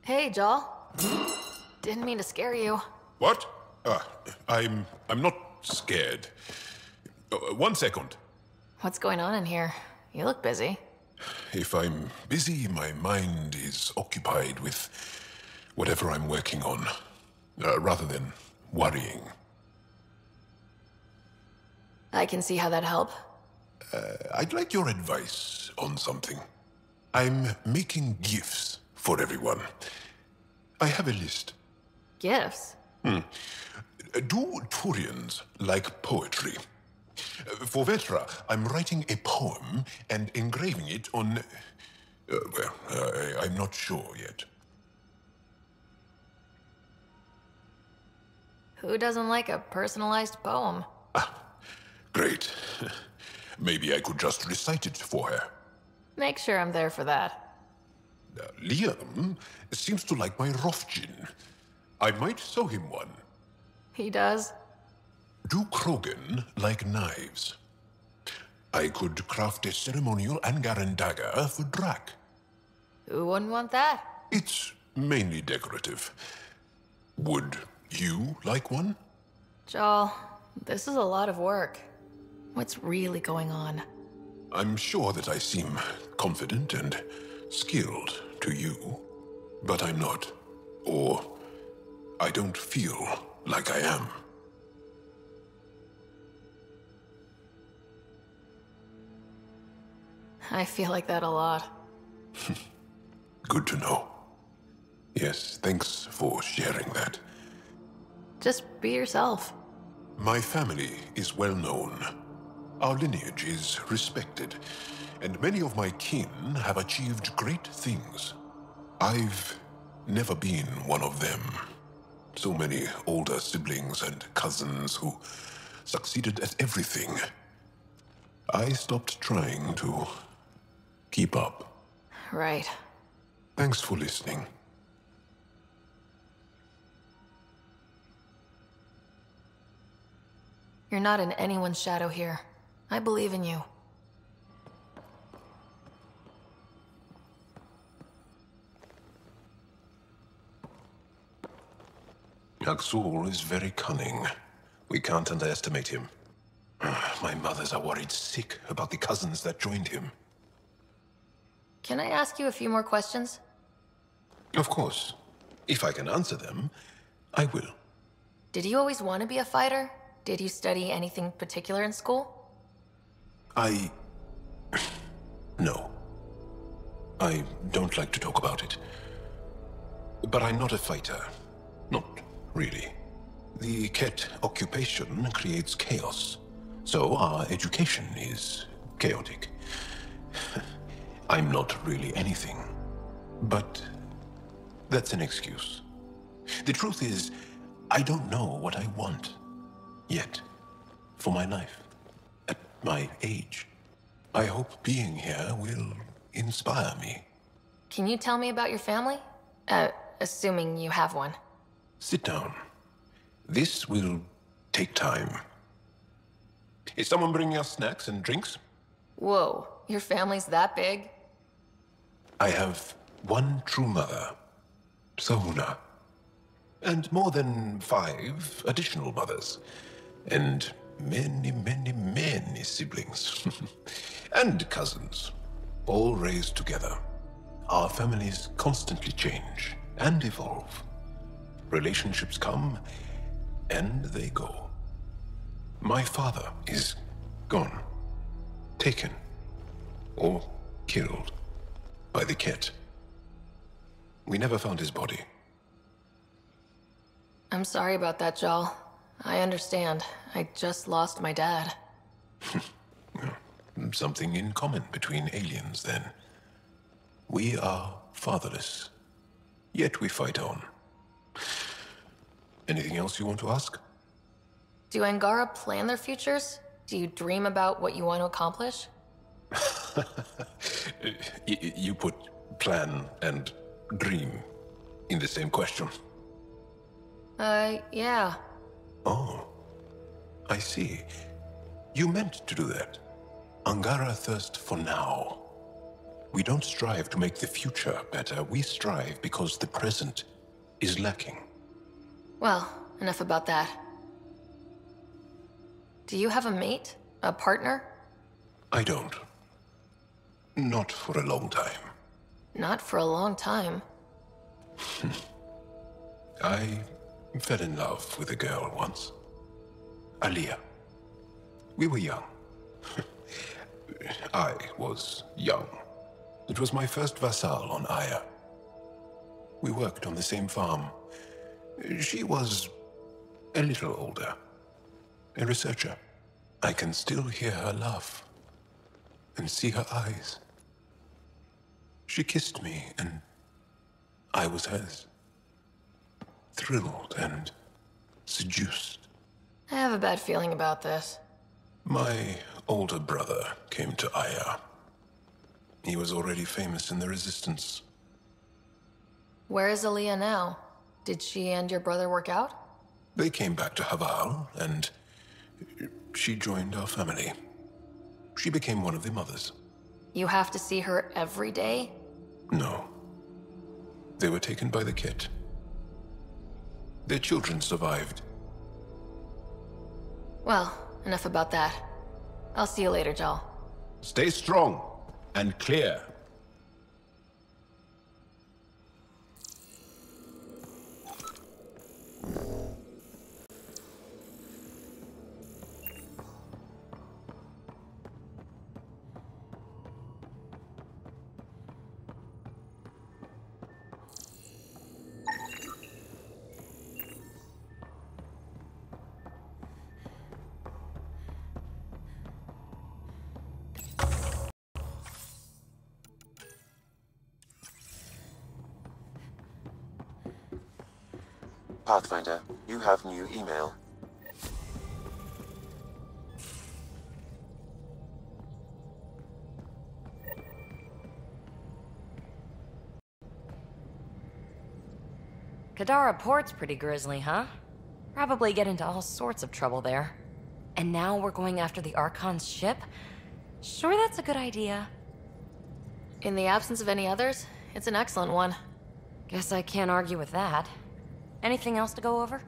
Hey, Joel. Didn't mean to scare you. What? I'm not scared. 1 second. What's going on in here? You look busy. If I'm busy, my mind is occupied with whatever I'm working on, rather than worrying. I can see how that'd help. I'd like your advice on something. I'm making gifts for everyone. I have a list. Gifts? Do Turians like poetry? For Vetra, I'm writing a poem and engraving it on... I'm not sure yet. Who doesn't like a personalized poem? Great. Maybe I could just recite it for her. Make sure I'm there for that. Liam seems to like my Rofgin. I might sew him one. He does? Do Krogan like knives? I could craft a ceremonial Angaran dagger for Drac. Who wouldn't want that? It's mainly decorative. Would you like one? Joel, this is a lot of work. What's really going on? I'm sure that I seem confident and skilled to you, but I'm not. Or I don't feel like I am. I feel like that a lot. Good to know. Yes, thanks for sharing that. Just be yourself. My family is well known. Our lineage is respected, and many of my kin have achieved great things. I've never been one of them. So many older siblings and cousins who succeeded at everything. I stopped trying to keep up. Right. Thanks for listening. You're not in anyone's shadow here. I believe in you. Aksul is very cunning. We can't underestimate him. My mothers are worried sick about the cousins that joined him. Can I ask you a few more questions? Of course. If I can answer them, I will. Did you always want to be a fighter? Did you study anything particular in school? No. I don't like to talk about it. But I'm not a fighter. Not really. The Ket occupation creates chaos, so our education is chaotic. I'm not really anything, but that's an excuse. The truth is, I don't know what I want yet for my life at my age. I hope being here will inspire me. Can you tell me about your family? Assuming you have one. Sit down. This will take time. Is someone bringing us snacks and drinks? Whoa, your family's that big? I have one true mother, Sahuna, and more than 5 additional mothers, and many, many, many siblings, and cousins, all raised together. Our families constantly change and evolve. Relationships come and they go. My father is gone, taken, or killed by the Ket. We never found his body. I'm sorry about that, Joel. I understand. I just lost my dad. Something in common between aliens, then. We are fatherless, yet we fight on. Anything else you want to ask? Do Angara plan their futures? Do you dream about what you want to accomplish? You put plan and dream in the same question. Yeah. Oh, I see. You meant to do that. Angara thirst for now. We don't strive to make the future better. We strive because the present is lacking. Well, enough about that. Do you have a mate? A partner? I don't. Not for a long time. Not for a long time. I fell in love with a girl once. Aliyah. We were young. I was young. It was my first vassal on Aya. We worked on the same farm. She was a little older. A researcher. I can still hear her laugh and see her eyes. She kissed me and I was hers. Thrilled and seduced. I have a bad feeling about this. My older brother came to Aya. He was already famous in the Resistance. Where is Aaliyah now? Did she and your brother work out? They came back to Haval, and she joined our family. She became one of the mothers. You have to see her every day? No. They were taken by the Ket. Their children survived. Well, enough about that. I'll see you later, Jal. Stay strong and clear. Pathfinder, you have new email. Kadara Port's pretty grisly, huh? Probably get into all sorts of trouble there. And now we're going after the Archon's ship? Sure that's a good idea. In the absence of any others, it's an excellent one. Guess I can't argue with that. Anything else to go over?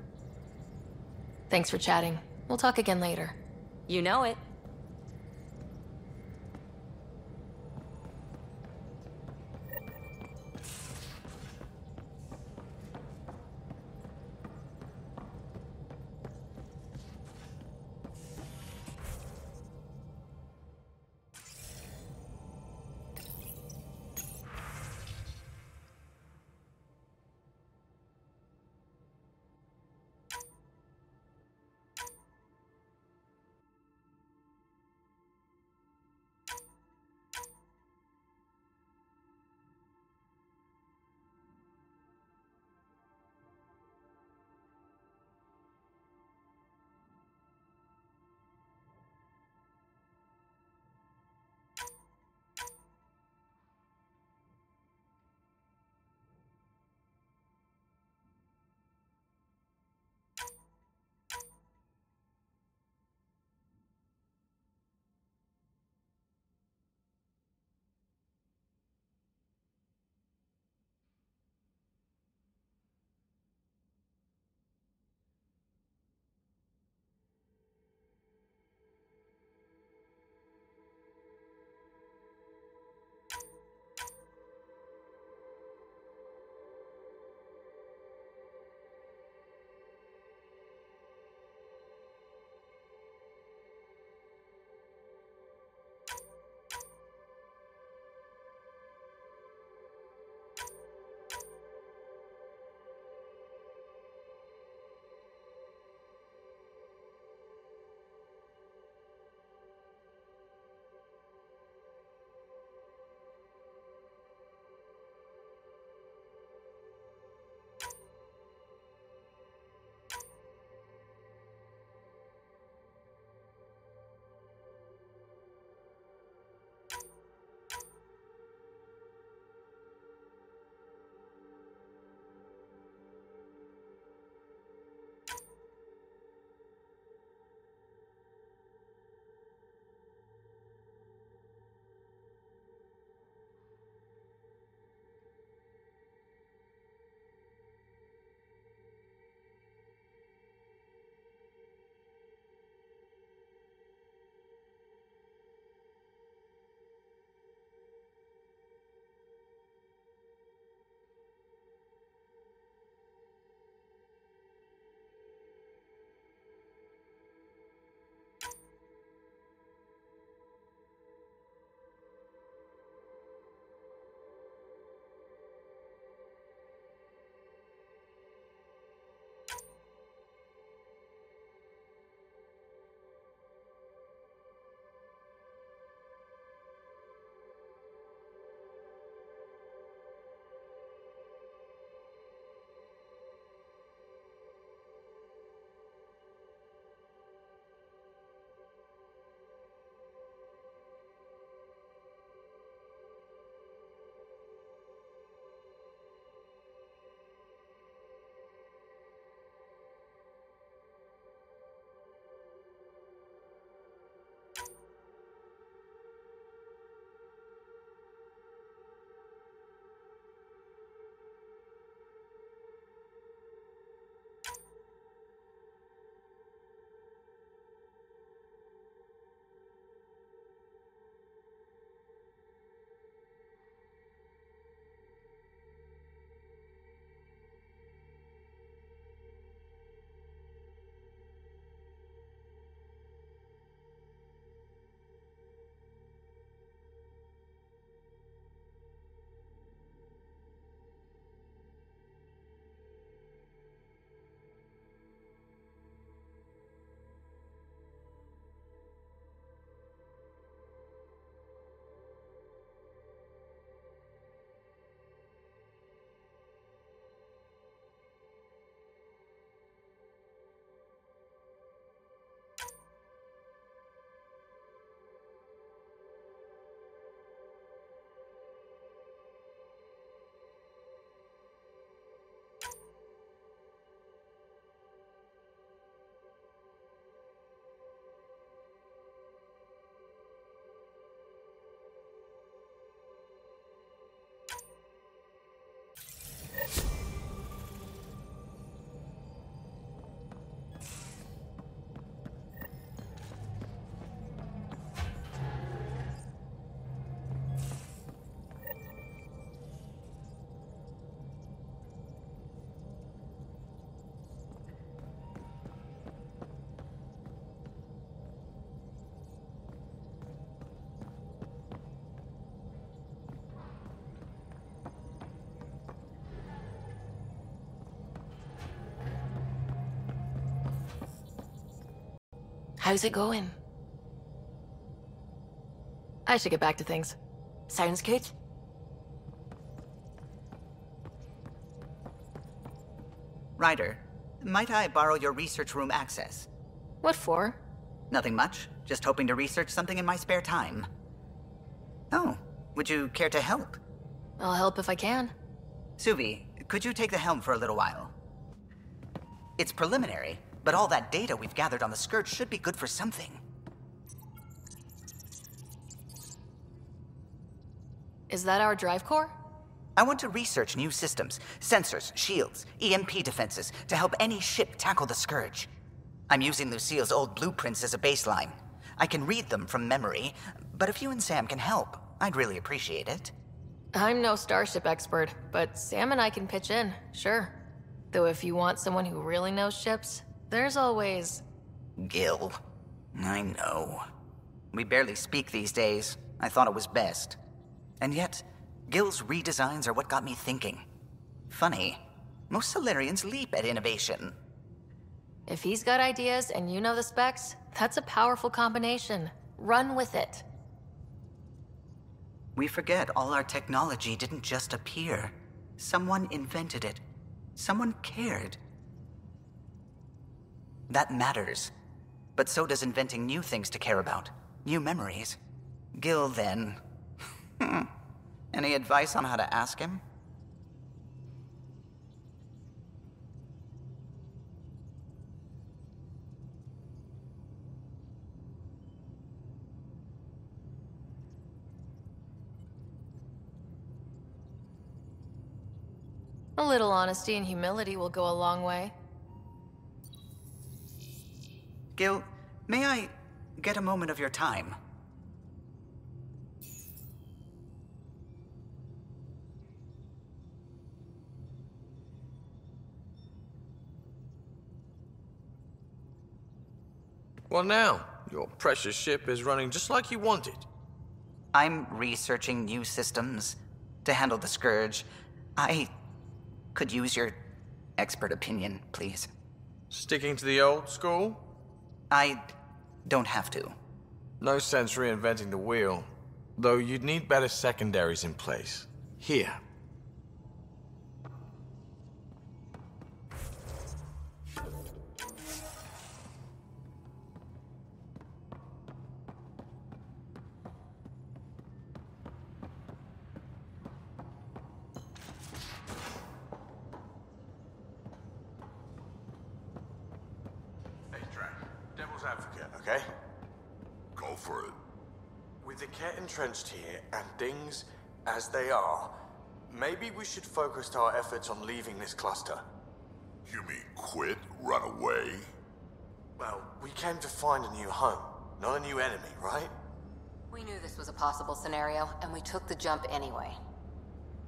Thanks for chatting. We'll talk again later. You know it. How's it going? I should get back to things. Sounds good. Ryder, might I borrow your research room access? What for? Nothing much. Just hoping to research something in my spare time. Oh, would you care to help? I'll help if I can. Suvi, could you take the helm for a little while? It's preliminary, but all that data we've gathered on the Scourge should be good for something. Is that our drive core? I want to research new systems, sensors, shields, EMP defenses, to help any ship tackle the Scourge. I'm using Lucille's old blueprints as a baseline. I can read them from memory, but if you and Sam can help, I'd really appreciate it. I'm no starship expert, but Sam and I can pitch in, sure. Though if you want someone who really knows ships, there's always... Gil. I know. We barely speak these days. I thought it was best. And yet, Gil's redesigns are what got me thinking. Funny, most Solarians leap at innovation. If he's got ideas and you know the specs, that's a powerful combination. Run with it. We forget all our technology didn't just appear. Someone invented it. Someone cared. That matters. But so does inventing new things to care about. New memories. Gil, then. Any advice on how to ask him? A little honesty and humility will go a long way. Gil, may I get a moment of your time? What now? Your precious ship is running just like you wanted. I'm researching new systems to handle the Scourge. I could use your expert opinion, please. Sticking to the old school? I don't have to. No sense reinventing the wheel. Though you'd need better secondaries in place. Here. Advocate, okay? Go for it. With the Ket entrenched here and things as they are, maybe we should focus our efforts on leaving this cluster. You mean quit? Run away? Well, we came to find a new home, not a new enemy, right? We knew this was a possible scenario, and we took the jump anyway.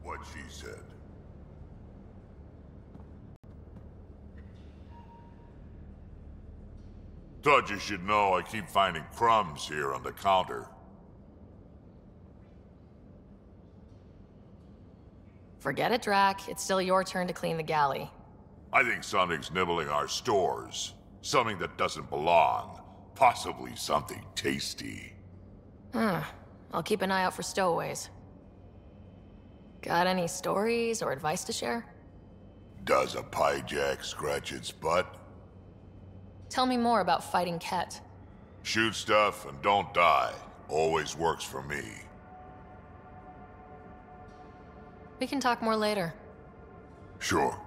What she said. Thought you should know I keep finding crumbs here on the counter. Forget it, Drac. It's still your turn to clean the galley. I think something's nibbling our stores. Something that doesn't belong. Possibly something tasty. I'll keep an eye out for stowaways. Got any stories or advice to share? Does a pyjak scratch its butt? Tell me more about fighting Ket. Shoot stuff and don't die. Always works for me. We can talk more later. Sure.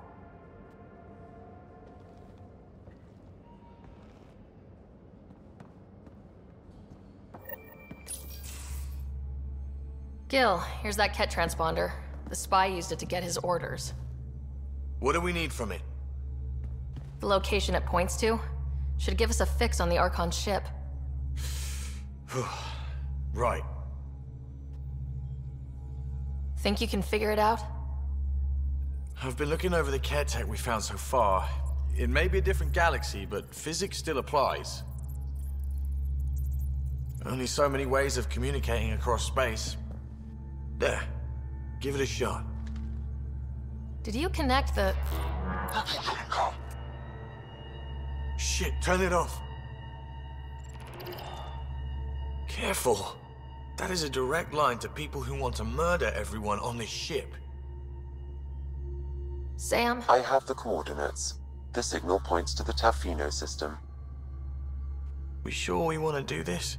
Gil, here's that Ket transponder. The spy used it to get his orders. What do we need from it? The location it points to should give us a fix on the Archon's ship. Right. Think you can figure it out? I've been looking over the care tech we found so far. It may be a different galaxy, but physics still applies. Only so many ways of communicating across space. There. Give it a shot. Did you connect the... Shit, turn it off. Careful. That is a direct line to people who want to murder everyone on this ship. Sam? I have the coordinates. The signal points to the Tafino system. We sure we want to do this?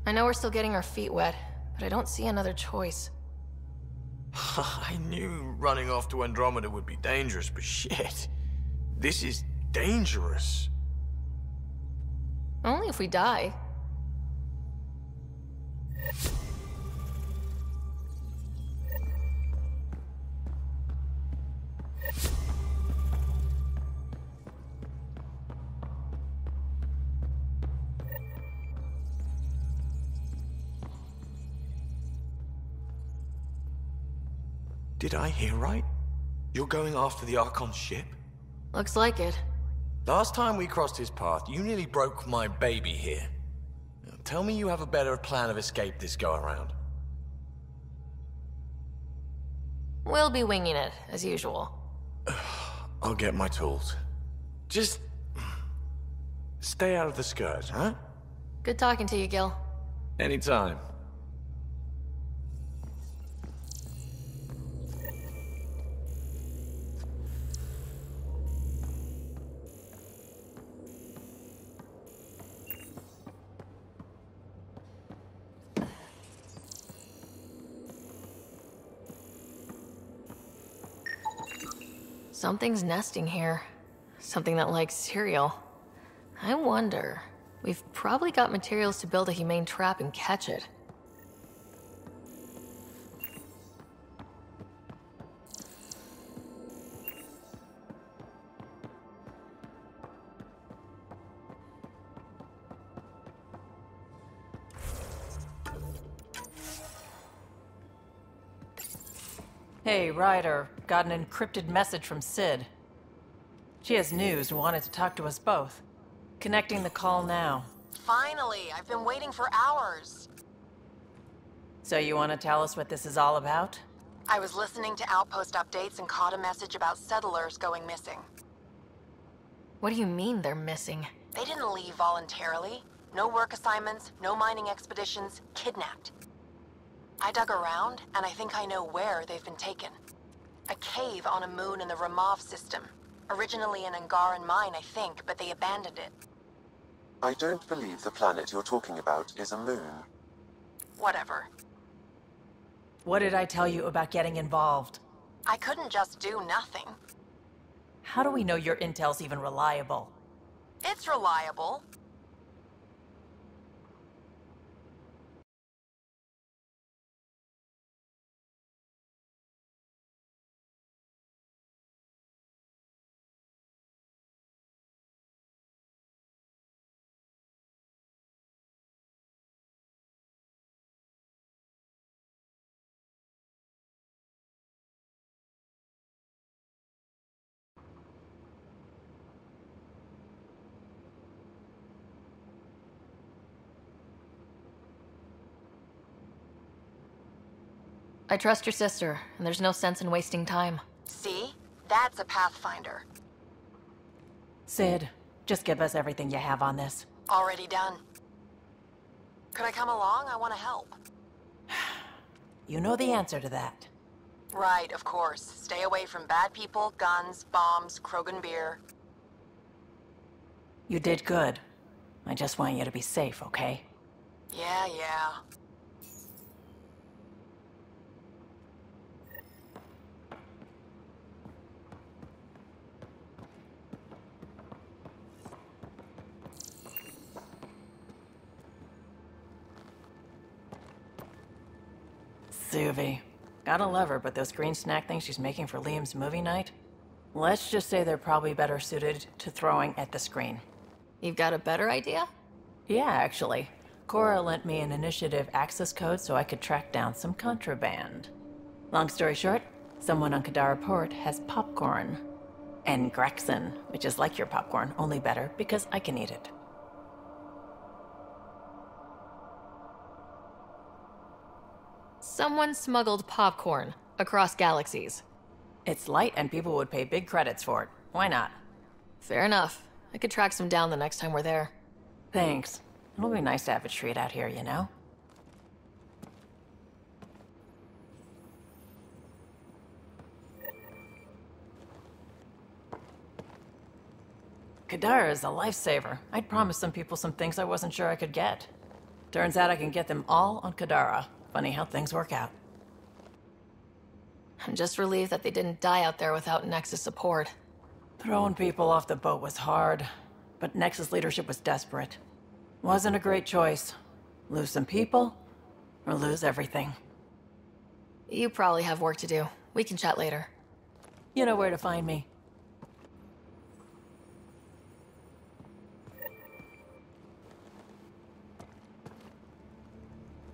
I know we're still getting our feet wet, but I don't see another choice. I knew running off to Andromeda would be dangerous, but shit. This is dangerous. Only if we die. Did I hear right? You're going after the Archon's ship? Looks like it. Last time we crossed his path, you nearly broke my baby here. Now, tell me you have a better plan of escape this go-around. We'll be winging it, as usual. I'll get my tools. Just... stay out of the Scourge, huh? Good talking to you, Gil. Anytime. Something's nesting here. Something that likes cereal. I wonder... We've probably got materials to build a humane trap and catch it. Hey, Ryder. Got an encrypted message from Sid. She has news and wanted to talk to us both. Connecting the call now. Finally, I've been waiting for hours. So you want to tell us what this is all about? I was listening to Outpost updates and caught a message about settlers going missing. What do you mean they're missing? They didn't leave voluntarily. No work assignments, no mining expeditions, kidnapped. I dug around, and I think I know where they've been taken. A cave on a moon in the Ramov system. Originally an Angaran mine, I think, but they abandoned it. I don't believe the planet you're talking about is a moon. Whatever. What did I tell you about getting involved? I couldn't just do nothing. How do we know your intel's even reliable? It's reliable. I trust your sister, and there's no sense in wasting time. See? That's a Pathfinder. Sid, just give us everything you have on this. Already done. Could I come along? I want to help. You know the answer to that. Right, of course. Stay away from bad people, guns, bombs, Krogan beer. You did good. I just want you to be safe, okay? Yeah. Suvi. Gotta love her, but those green snack things she's making for Liam's movie night? Let's just say they're probably better suited to throwing at the screen. You've got a better idea? Yeah, actually. Cora lent me an initiative access code so I could track down some contraband. Long story short, someone on Kadara Port has popcorn. And Grexon, which is like your popcorn, only better because I can eat it. Someone smuggled popcorn across galaxies. It's light and people would pay big credits for it. Why not? Fair enough. I could track some down the next time we're there. Thanks. It'll be nice to have a treat out here, you know? Kadara is a lifesaver. I'd promised some people some things I wasn't sure I could get. Turns out I can get them all on Kadara. Funny how things work out. I'm just relieved that they didn't die out there without Nexus support. Throwing people off the boat was hard, but Nexus leadership was desperate. Wasn't a great choice. Lose some people, or lose everything. You probably have work to do. We can chat later. You know where to find me.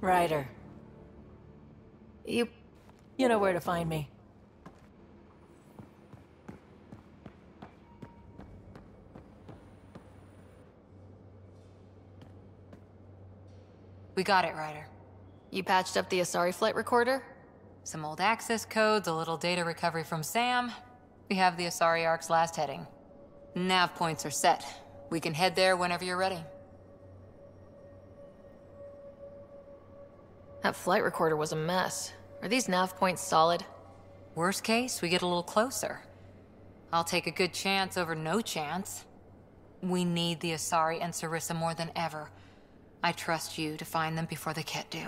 Ryder. You know where to find me. We got it, Ryder. You patched up the Asari flight recorder? Some old access codes, a little data recovery from Sam. We have the Asari Ark's last heading. Nav points are set. We can head there whenever you're ready. That flight recorder was a mess. Are these nav points solid? Worst case, we get a little closer. I'll take a good chance over no chance. We need the Asari and Sarissa more than ever. I trust you to find them before the Ket do.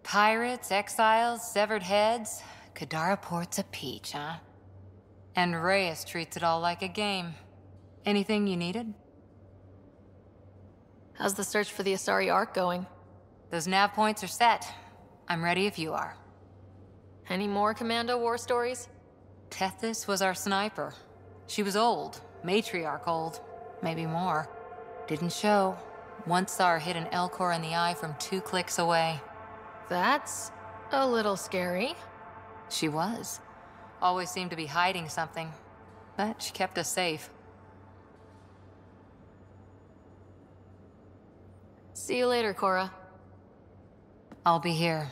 Pirates, exiles, severed heads. Kadara Port's a peach, huh? And Reyes treats it all like a game. Anything you needed? How's the search for the Asari Ark going? Those nav points are set. I'm ready if you are. Any more Commando war stories? Tethys was our sniper. She was old, matriarch old, maybe more. Didn't show. Once saw her hit an Elcor in the eye from 2 clicks away. That's a little scary. She was. Always seemed to be hiding something, but she kept us safe. See you later, Cora. I'll be here.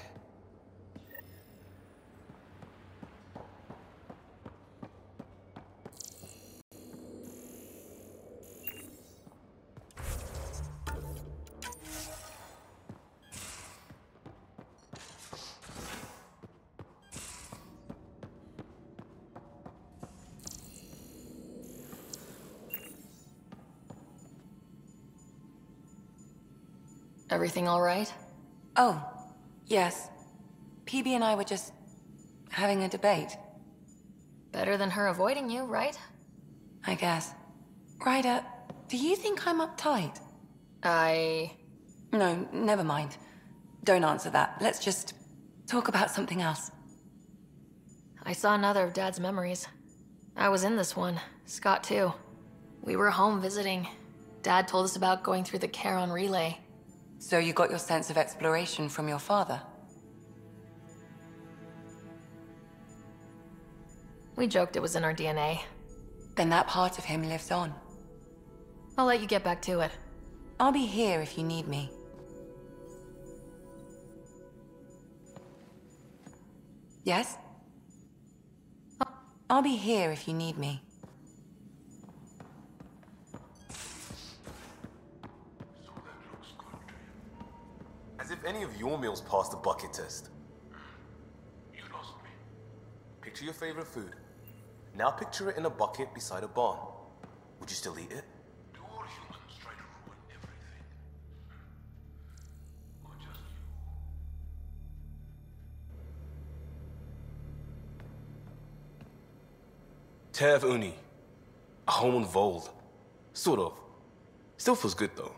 Everything all right? Oh, yes. PB and I were just having a debate. Better than her avoiding you, right? I guess. Ryder, do you think I'm uptight? No, never mind. Don't answer that. Let's just talk about something else. I saw another of Dad's memories. I was in this one. Scott, too. We were home visiting. Dad told us about going through the Charon relay. So you got your sense of exploration from your father? We joked it was in our DNA. Then that part of him lives on. I'll let you get back to it. I'll be here if you need me. Yes? I'll be here if you need me. As if any of your meals passed the bucket test. You lost me. Picture your favorite food. Now picture it in a bucket beside a barn. Would you still eat it? Do all humans try to ruin everything? Or just you? Tev Uni. A home on Vold. Sort of. Still feels good though.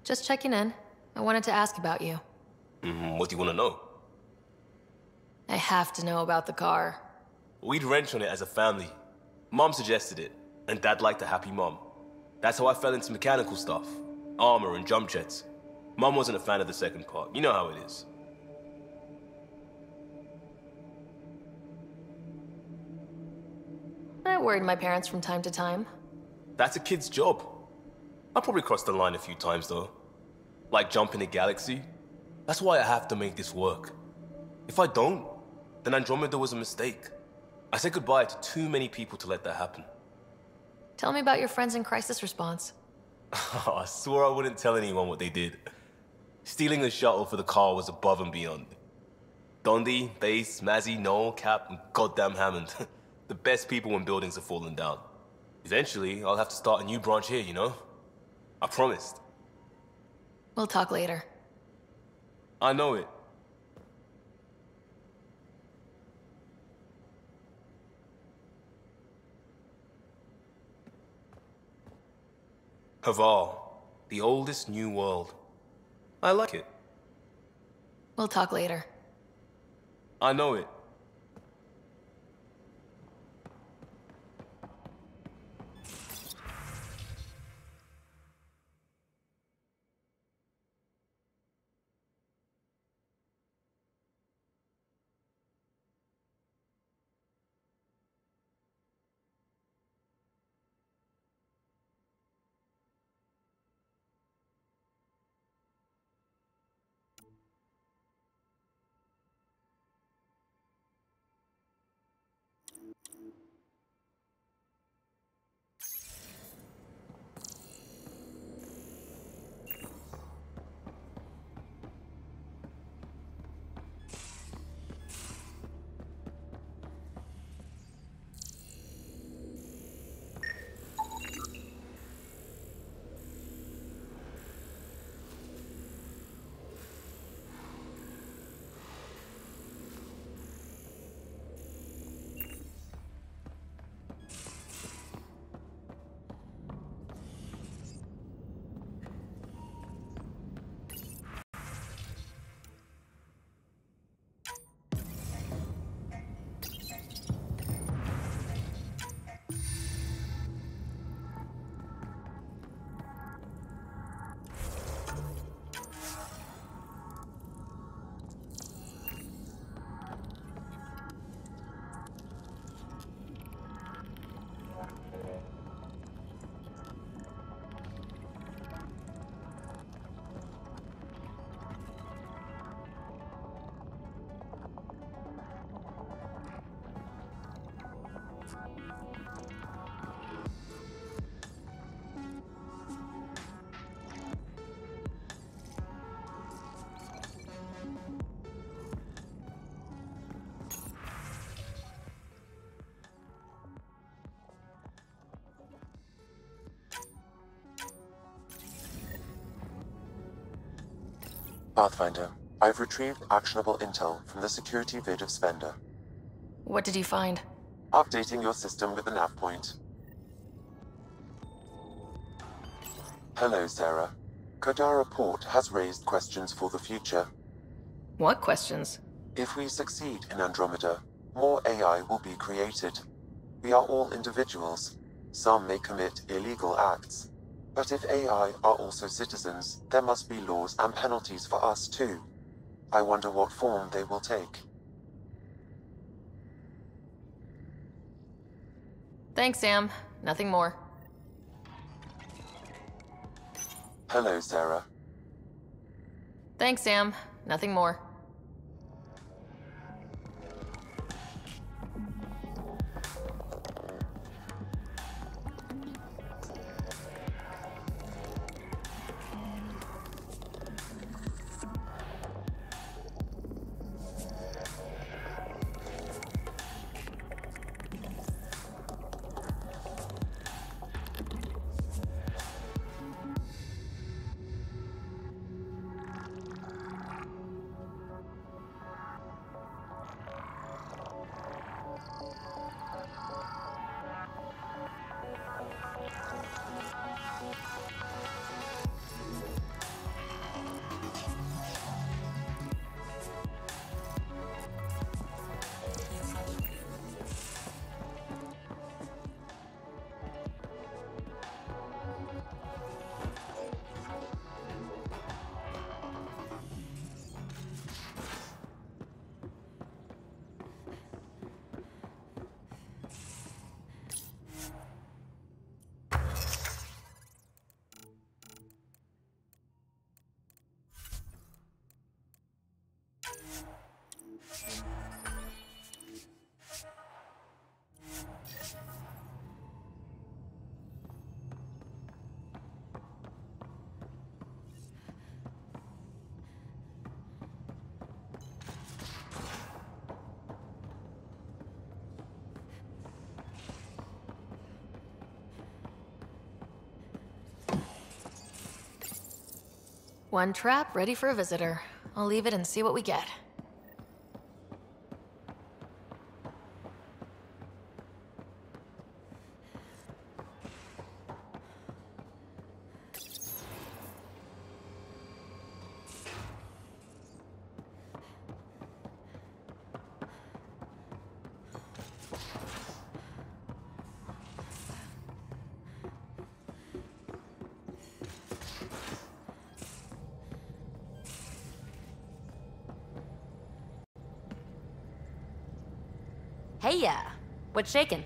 Just checking in. I wanted to ask about you. What do you want to know? I have to know about the car. We'd wrench on it as a family. Mom suggested it, and Dad liked a happy mom. That's how I fell into mechanical stuff. Armor and jump jets. Mom wasn't a fan of the second part. You know how it is. I worried my parents from time to time. That's a kid's job. I probably crossed the line a few times though. Like jumping a galaxy. That's why I have to make this work. If I don't, then Andromeda was a mistake. I said goodbye to too many people to let that happen. Tell me about your friends in crisis response. I swore I wouldn't tell anyone what they did. Stealing the shuttle for the car was above and beyond. Dondi, Base, Mazzy, Noel, Cap, and goddamn Hammond. The best people when buildings have fallen down. Eventually, I'll have to start a new branch here, you know? I promised. We'll talk later. I know it. Havar, the oldest new world. I like it. We'll talk later. I know it. Pathfinder, I've retrieved actionable intel from the security vid of Spender. What did you find? Updating your system with the nav point. Hello, Sarah. Kadara Port has raised questions for the future. What questions? If we succeed in Andromeda, more AI will be created. We are all individuals. Some may commit illegal acts. But if AI are also citizens, there must be laws and penalties for us too. I wonder what form they will take. Thanks, Sam. Nothing more. Hello, Sarah. Thanks, Sam. Nothing more. One trap ready for a visitor. I'll leave it and see what we get. Hey, what's shaking?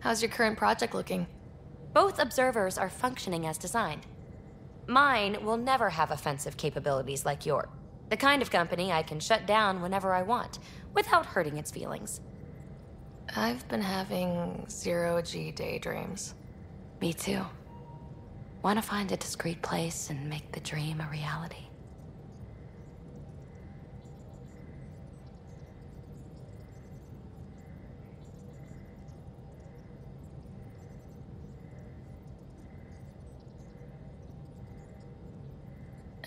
How's your current project looking? Both observers are functioning as designed. Mine will never have offensive capabilities like yours. The kind of company I can shut down whenever I want, without hurting its feelings. I've been having zero-G daydreams. Me too. Want to find a discreet place and make the dream a reality.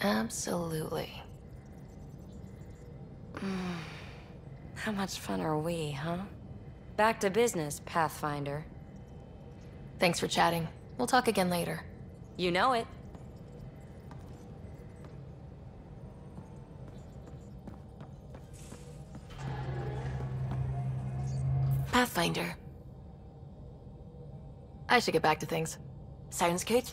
Absolutely. How much fun are we, huh? Back to business, Pathfinder. Thanks for chatting. We'll talk again later. You know it. Pathfinder. I should get back to things. Sounds good.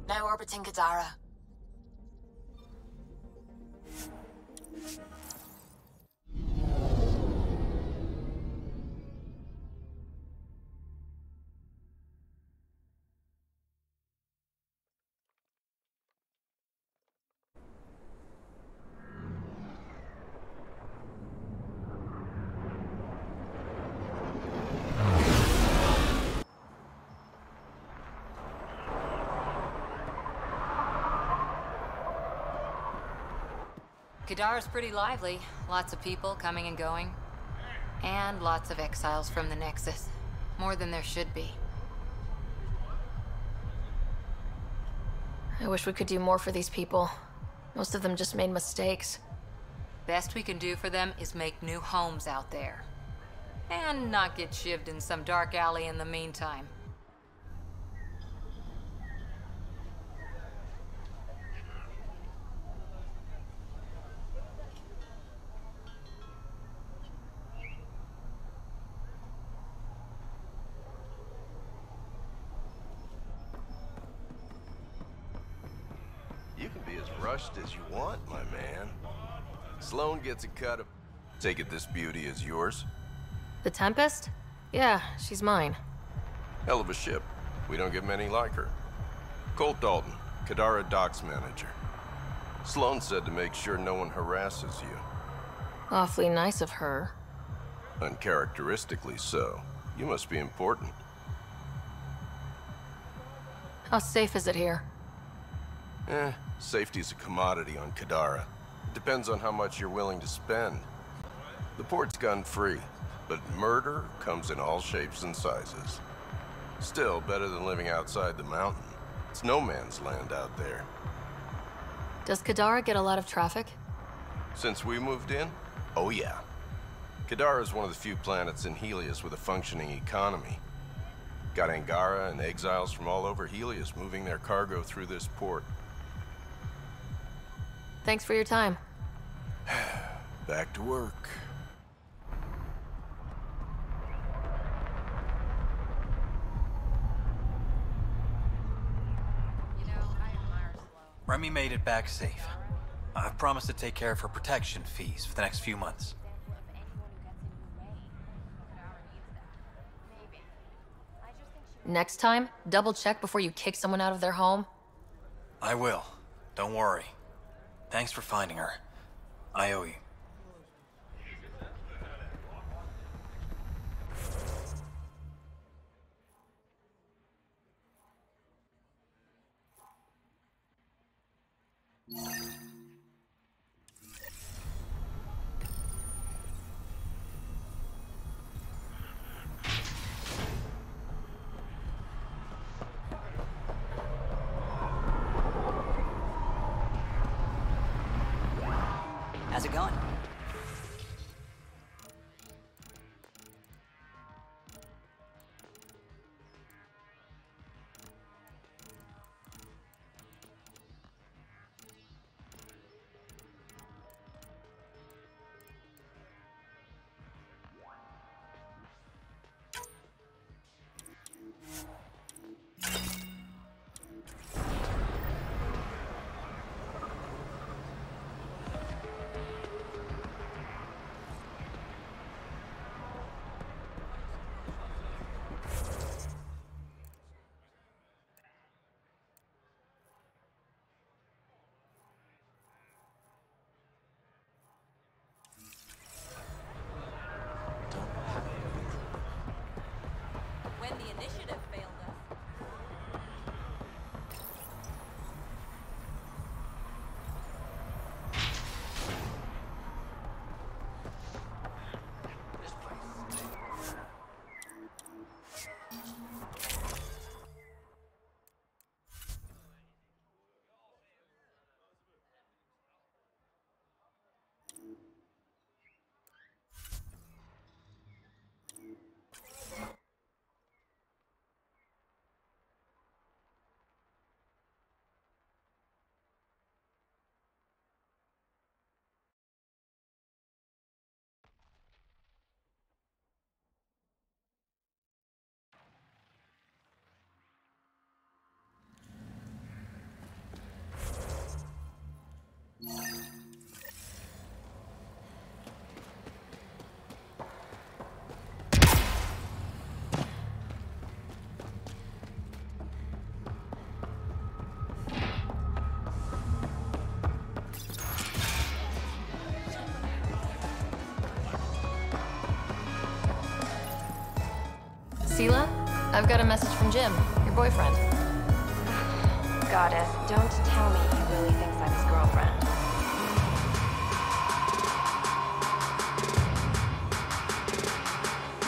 Now orbiting Kadara. Kadara's pretty lively. Lots of people coming and going. And lots of exiles from the Nexus. More than there should be. I wish we could do more for these people. Most of them just made mistakes. Best we can do for them is make new homes out there. And not get shivved in some dark alley in the meantime. You can be as rushed as you want, my man. Sloane gets a cut of... Take it this beauty is yours? The Tempest? Yeah, she's mine. Hell of a ship. We don't get many like her. Colt Dalton, Kadara Docks Manager. Sloane said to make sure no one harasses you. Awfully nice of her. Uncharacteristically so. You must be important. How safe is it here? Safety's a commodity on Kadara. It depends on how much you're willing to spend. The port's gun-free, but murder comes in all shapes and sizes. Still, better than living outside the mountain. It's no man's land out there. Does Kadara get a lot of traffic? Since we moved in? Oh yeah. Kadara is one of the few planets in Helios with a functioning economy. Got Angara and exiles from all over Helios moving their cargo through this port. Thanks for your time. Back to work. Remy made it back safe. I've promised to take care of her protection fees for the next few months. Next time, double check before you kick someone out of their home. I will. Don't worry. Thanks for finding her. I owe you. How's it going? When the initiative failed us. Sela, I've got a message from Jim, your boyfriend. Goddess, don't tell me he really thinks I'm his girlfriend.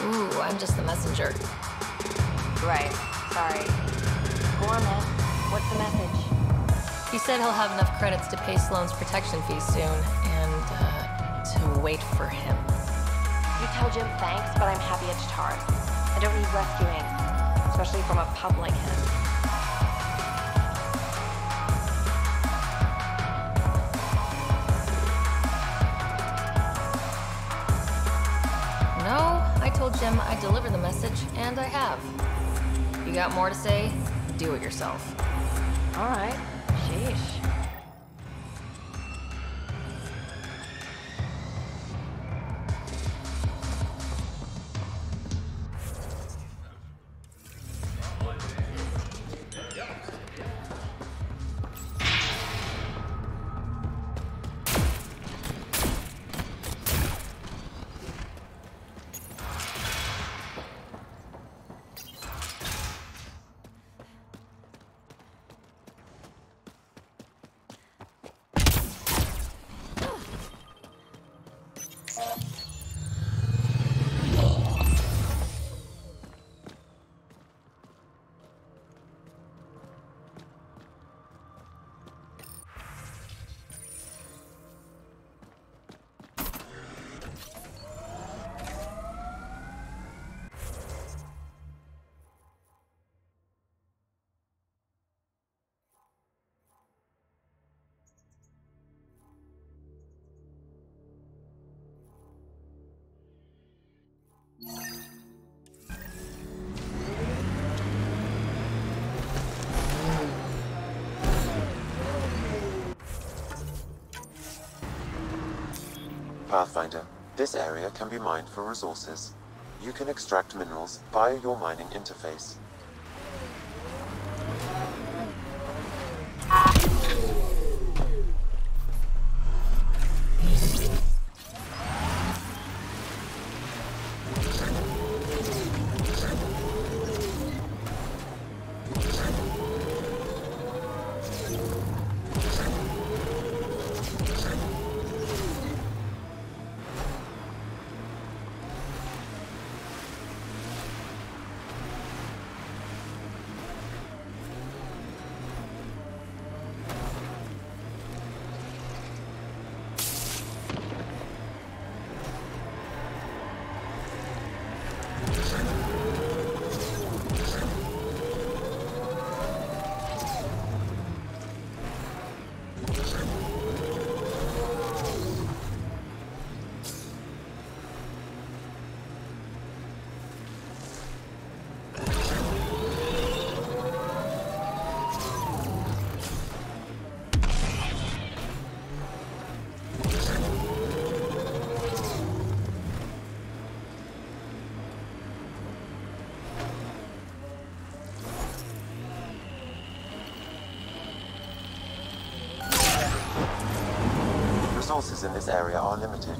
Ooh, I'm just the messenger. Right. Sorry. Go on then. What's the message? He said he'll have enough credits to pay Sloane's protection fees soon, and, to wait for him. You tell Jim thanks, but I'm happy at Taurus. I don't need rescuing, especially from a pup like him. No, I told Jim I'd deliver the message, and I have. You got more to say? Do it yourself. All right. Sheesh. Pathfinder, this area can be mined for resources. You can extract minerals via your mining interface. resources in this area are limited.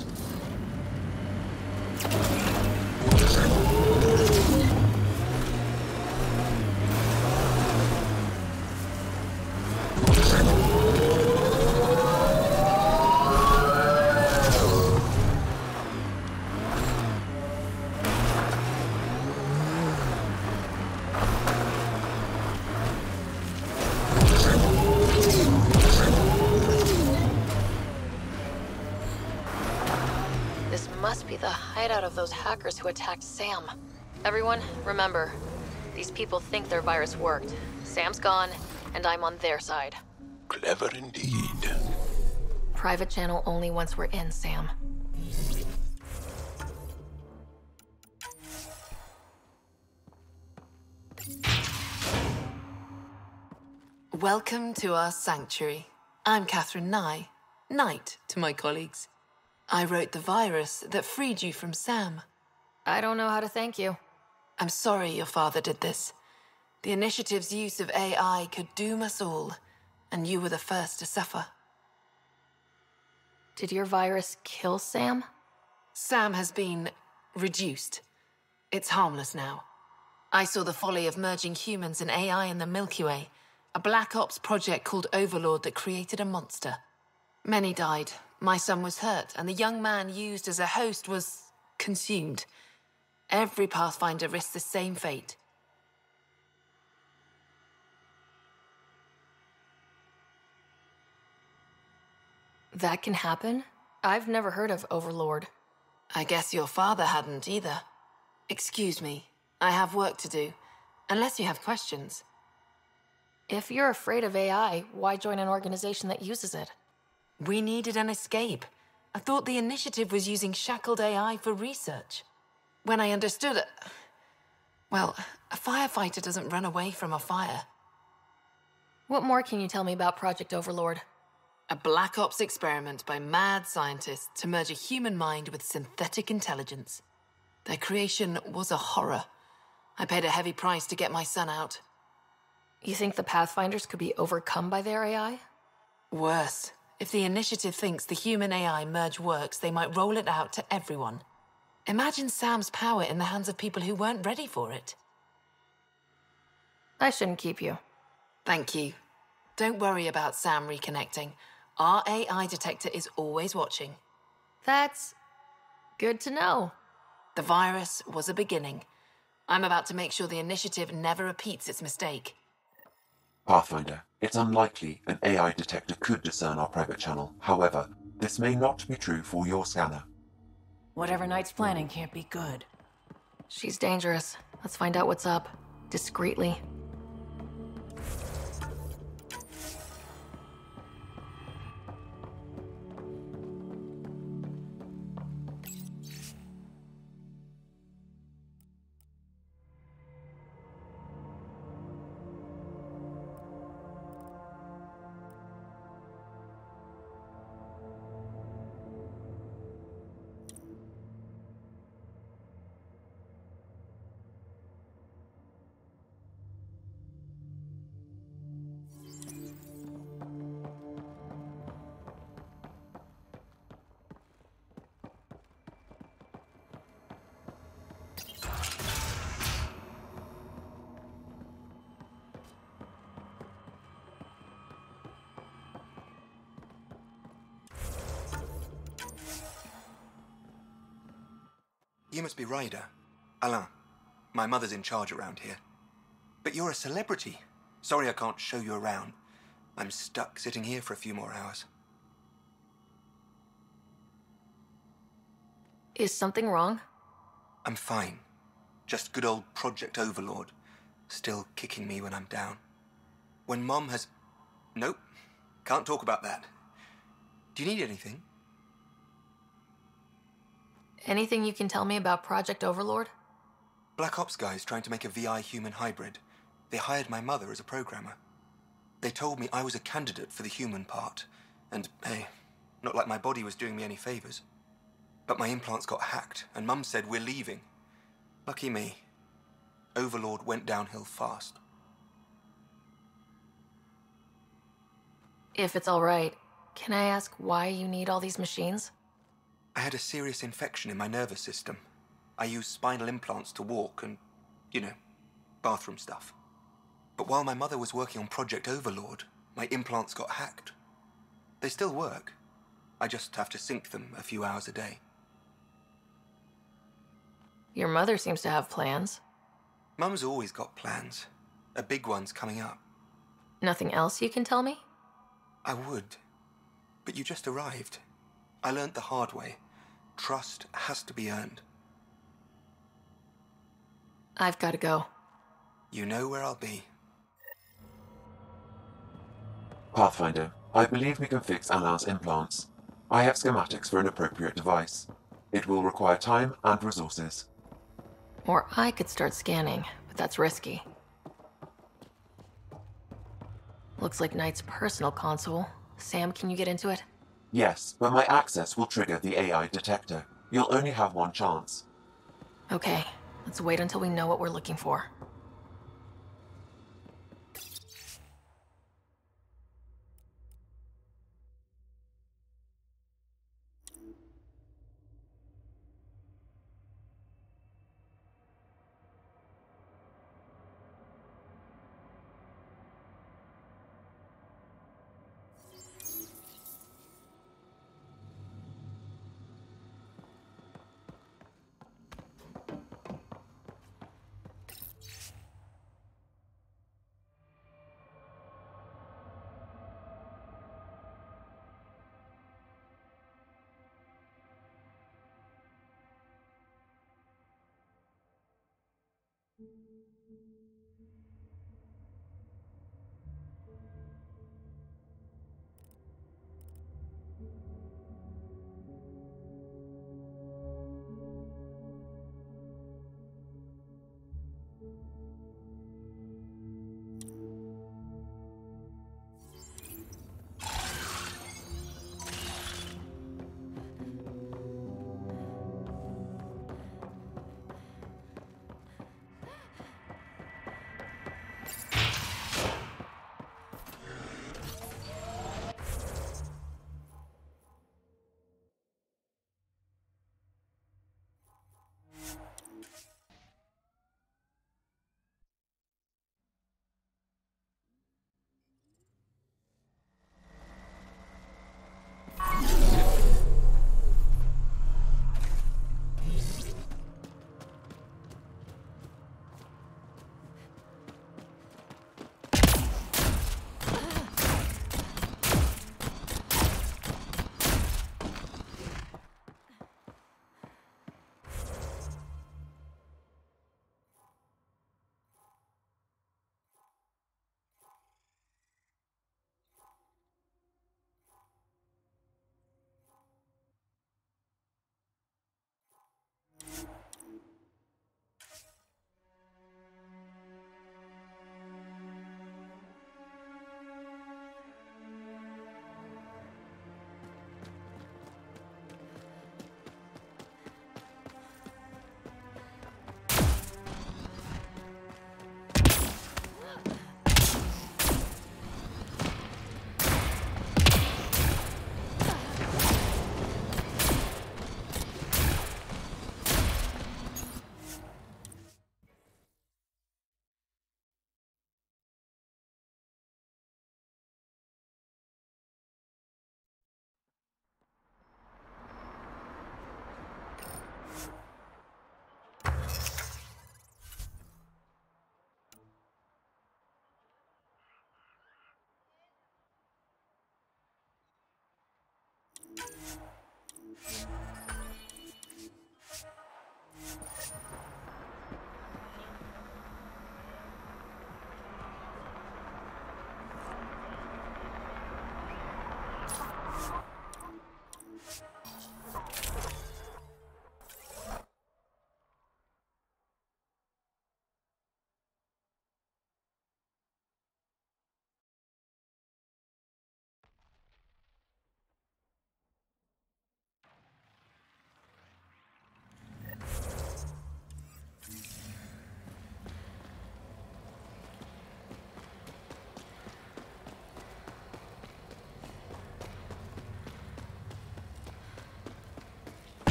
Must be the hideout of those hackers who attacked Sam. Everyone, remember, these people think their virus worked. Sam's gone, and I'm on their side. Clever indeed. Private channel only once we're in, Sam. Welcome to our sanctuary. I'm Catherine Nye, Knight to my colleagues. I wrote the virus that freed you from Sam. I don't know how to thank you. I'm sorry your father did this. The Initiative's use of AI could doom us all, and you were the first to suffer. Did your virus kill Sam? Sam has been reduced. It's harmless now. I saw the folly of merging humans and AI in the Milky Way, a Black Ops project called Overlord that created a monster. Many died. My son was hurt, and the young man used as a host was consumed. Every Pathfinder risks the same fate. That can happen? I've never heard of Overlord. I guess your father hadn't either. Excuse me, I have work to do, unless you have questions. If you're afraid of AI, why join an organization that uses it? We needed an escape. I thought the Initiative was using shackled AI for research. When I understood it... Well, a firefighter doesn't run away from a fire. What more can you tell me about Project Overlord? A Black Ops experiment by mad scientists to merge a human mind with synthetic intelligence. Their creation was a horror. I paid a heavy price to get my son out. You think the Pathfinders could be overcome by their AI? Worse. If the Initiative thinks the human-AI merge works, they might roll it out to everyone. Imagine Sam's power in the hands of people who weren't ready for it. I shouldn't keep you. Thank you. Don't worry about Sam reconnecting. Our AI detector is always watching. That's good to know. The virus was a beginning. I'm about to make sure the Initiative never repeats its mistake. Pathfinder, it's unlikely an AI detector could discern our private channel. However, this may not be true for your scanner. Whatever Knight's planning can't be good. She's dangerous. Let's find out what's up. Discreetly. You must be Ryder. Alain. My mother's in charge around here. But you're a celebrity. Sorry I can't show you around. I'm stuck sitting here for a few more hours. Is something wrong? I'm fine. Just good old Project Overlord. Still kicking me when I'm down. When Mom has... Nope. Can't talk about that. Do you need anything? Anything you can tell me about Project Overlord? Black Ops guys trying to make a VI human hybrid. They hired my mother as a programmer. They told me I was a candidate for the human part. And, hey, not like my body was doing me any favors. But my implants got hacked, and Mum said we're leaving. Lucky me. Overlord went downhill fast. If it's all right, Can I ask why you need all these machines? I had a serious infection in my nervous system. I used spinal implants to walk and, you know, bathroom stuff. But while my mother was working on Project Overlord, my implants got hacked. They still work. I just have to sync them a few hours a day. Your mother seems to have plans. Mum's always got plans. A big one's coming up. Nothing else you can tell me? I would. But you just arrived. I learned the hard way. Trust has to be earned. I've got to go. You know where I'll be. Pathfinder, I believe we can fix Alain's implants. I have schematics for an appropriate device. It will require time and resources. Or I could start scanning, but that's risky. Looks like Knight's personal console. Sam, can you get into it? Yes, but my access will trigger the AI detector. You'll only have one chance. Okay, let's wait until we know what we're looking for.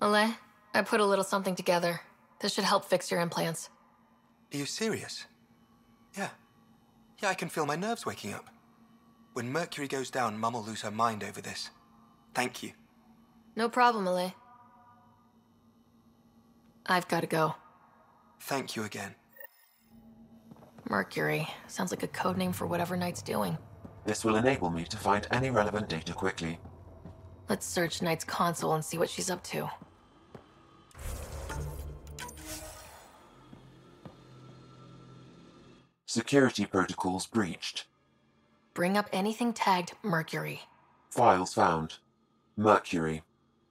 Malay, I put a little something together. This should help fix your implants. Are you serious? Yeah. Yeah, I can feel my nerves waking up. When Mercury goes down, Mum will lose her mind over this. Thank you. No problem, Malay. I've got to go. Thank you again. Mercury. Sounds like a code name for whatever Knight's doing. This will enable me to find any relevant data quickly. Let's search Knight's console and see what she's up to. Security protocols breached. Bring up anything tagged Mercury. Files found. Mercury.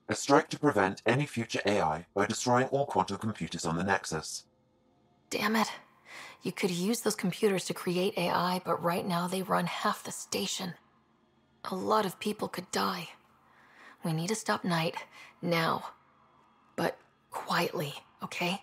A strike to prevent any future AI by destroying all quantum computers on the Nexus. Damn it. You could use those computers to create AI, but right now they run half the station. A lot of people could die. We need to stop Knight, now. But quietly, okay?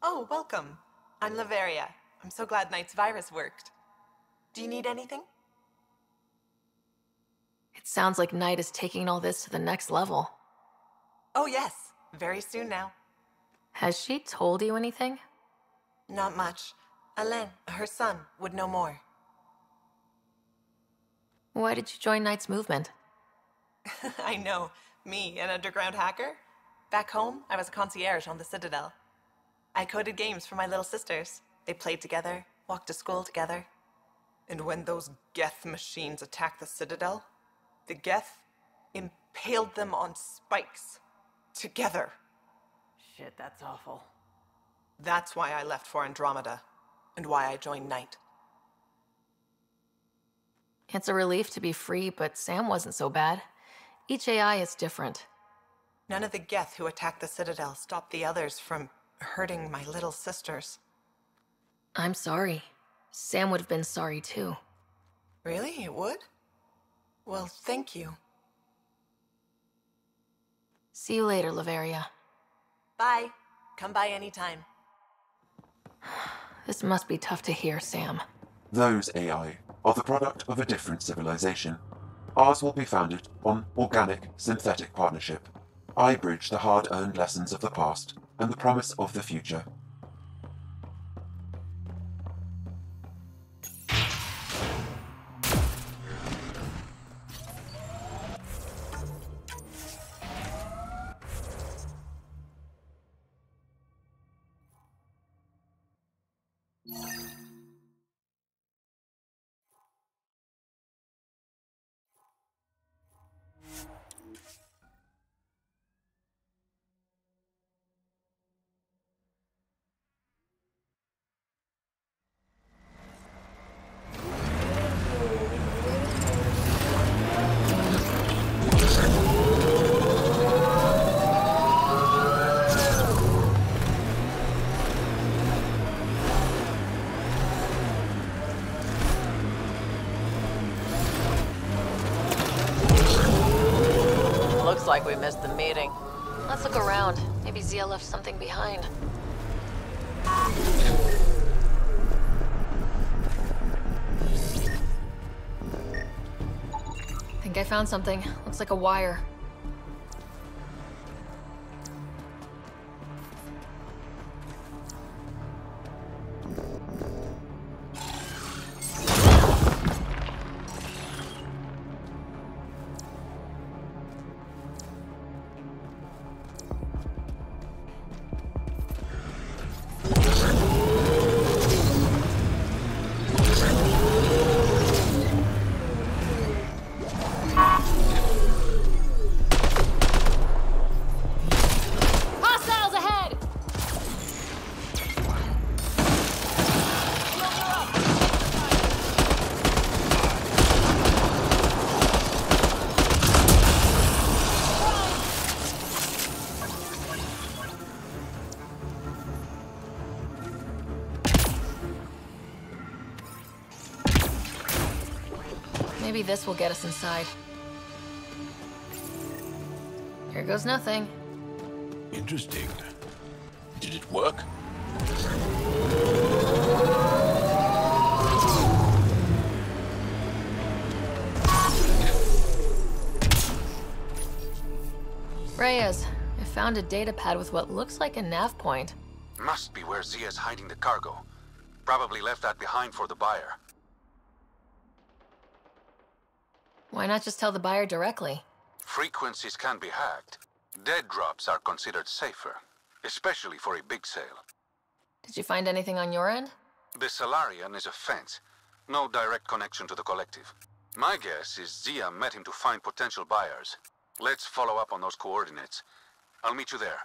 Oh, welcome. I'm Laveria. I'm so glad Knight's virus worked. Do you need anything? It sounds like Knight is taking all this to the next level. Oh, yes. Very soon now. Has she told you anything? Not much. Alain, her son, would know more. Why did you join Knight's movement? I know. Me, an underground hacker? Back home, I was a concierge on the Citadel. I coded games for my little sisters. They played together, walked to school together. And when those Geth machines attacked the Citadel, the Geth impaled them on spikes. Together. Shit, that's awful. That's why I left for Andromeda, and why I joined Knight. It's a relief to be free, but Sam wasn't so bad. Each AI is different. None of the Geth who attacked the Citadel stopped the others from hurting my little sisters. I'm sorry. Sam would have been sorry too. Really? It would? Well, thank you. See you later, Laveria. Bye. Come by anytime. This must be tough to hear, Sam. Those AI are the product of a different civilization. Ours will be founded on organic, synthetic partnership. I bridge the hard-earned lessons of the past and the promise of the future. Looks like we missed the meeting. Let's look around. Maybe Zia left something behind. Think I found something. Looks like a wire. Maybe this will get us inside. Here goes nothing. Interesting. Did it work? Reyes, I found a data pad with what looks like a nav point. Must be where Zia's hiding the cargo. Probably left that behind for the buyer. Why not just tell the buyer directly? Frequencies can be hacked. Dead drops are considered safer, especially for a big sale. Did you find anything on your end? The Salarian is a fence. No direct connection to the collective. My guess is Zia met him to find potential buyers. Let's follow up on those coordinates. I'll meet you there.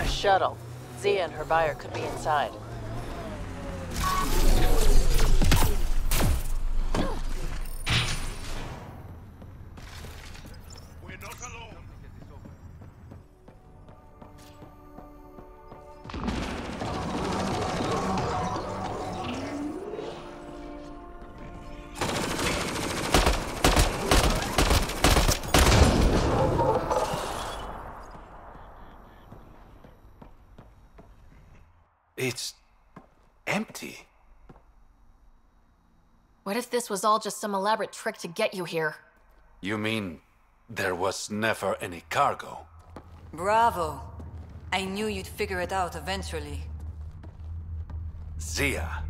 Shuttle. Zia and her buyer could be inside. We're not alone. It's empty. What if this was all just some elaborate trick to get you here? You mean there was never any cargo? Bravo. I knew you'd figure it out eventually. Zia.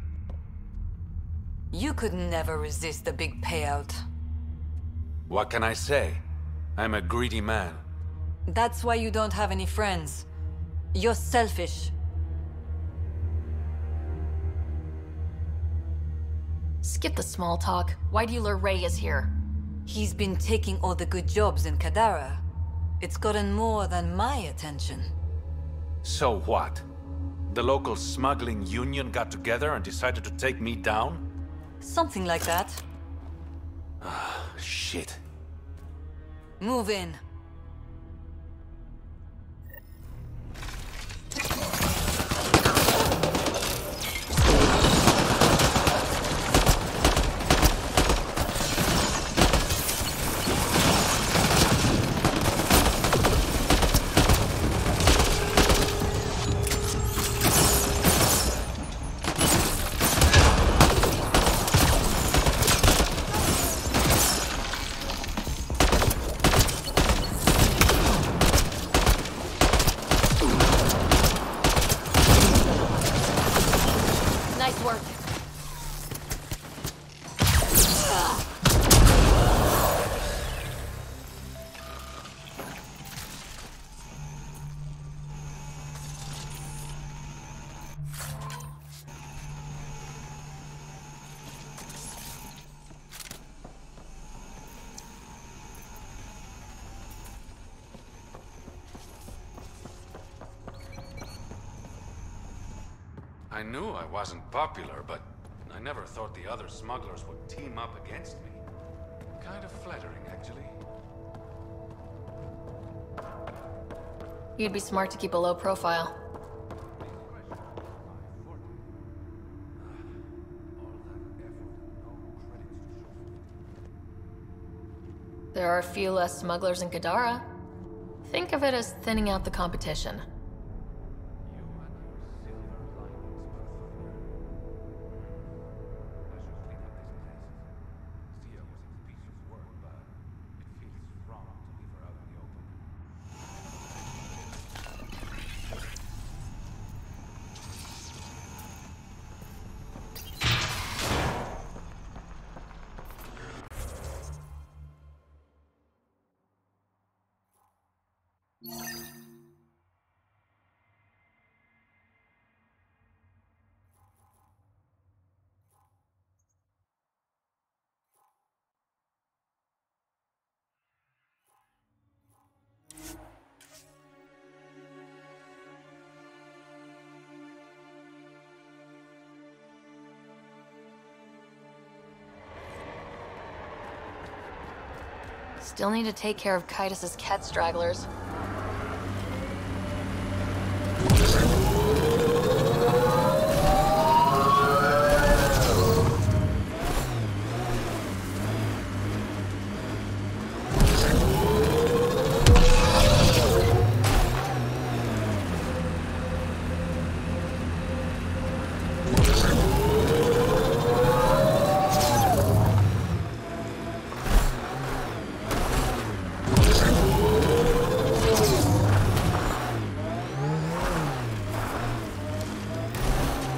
You could never resist the big payout. What can I say? I'm a greedy man. That's why you don't have any friends. You're selfish. Skip the small talk. Why do you lure Reyes here? He's been taking all the good jobs in Kadara. It's gotten more than my attention. So what? The local smuggling union got together and decided to take me down? Something like that. Ah, shit. Move in. I knew I wasn't popular, but I never thought the other smugglers would team up against me. Kind of flattering, actually. You'd be smart to keep a low profile. There are a few less smugglers in Kadara. Think of it as thinning out the competition. Still need to take care of Kaitis' cat stragglers.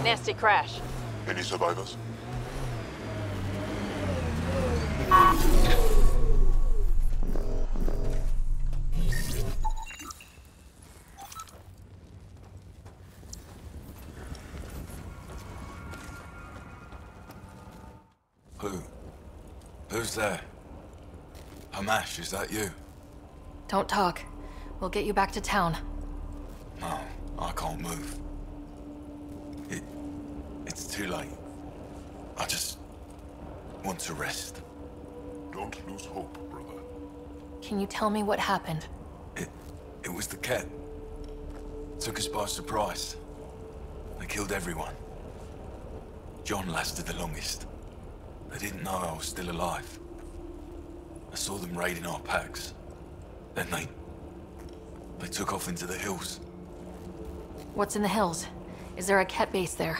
Nasty crash. Any survivors? Who's there? Hamash, is that you? Don't talk. We'll get you back to town. No, I can't move. It's too late. I just want to rest. Don't lose hope, brother. Can you tell me what happened? It was the Ket. Took us by surprise. They killed everyone. John lasted the longest. They didn't know I was still alive. I saw them raiding our packs. Then they took off into the hills. What's in the hills? Is there a Ket base there?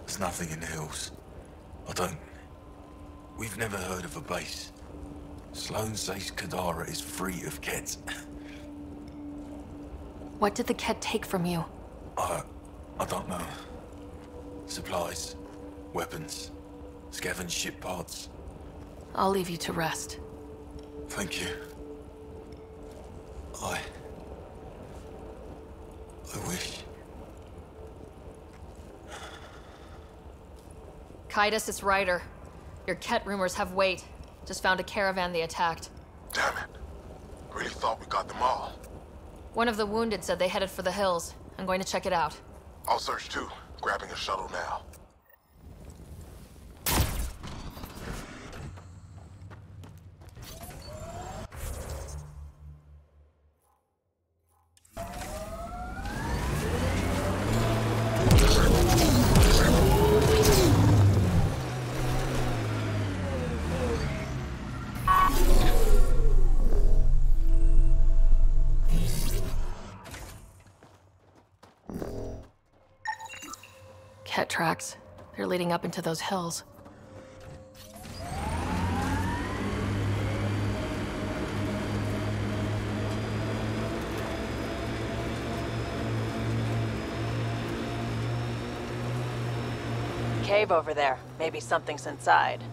There's nothing in the hills. We've never heard of a base. Sloan says Kadara is free of Kets. What did the Ket take from you? I don't know. Supplies, weapons, scavenged ship parts. I'll leave you to rest. Thank you. I wish. Kaitis, it's Ryder. Your Ket rumors have weight. Just found a caravan they attacked. Damn it. Really thought we got them all. One of the wounded said they headed for the hills. I'm going to check it out. I'll search too. Grabbing a shuttle now. Ket tracks. They're leading up into those hills. Cave over there. Maybe something's inside.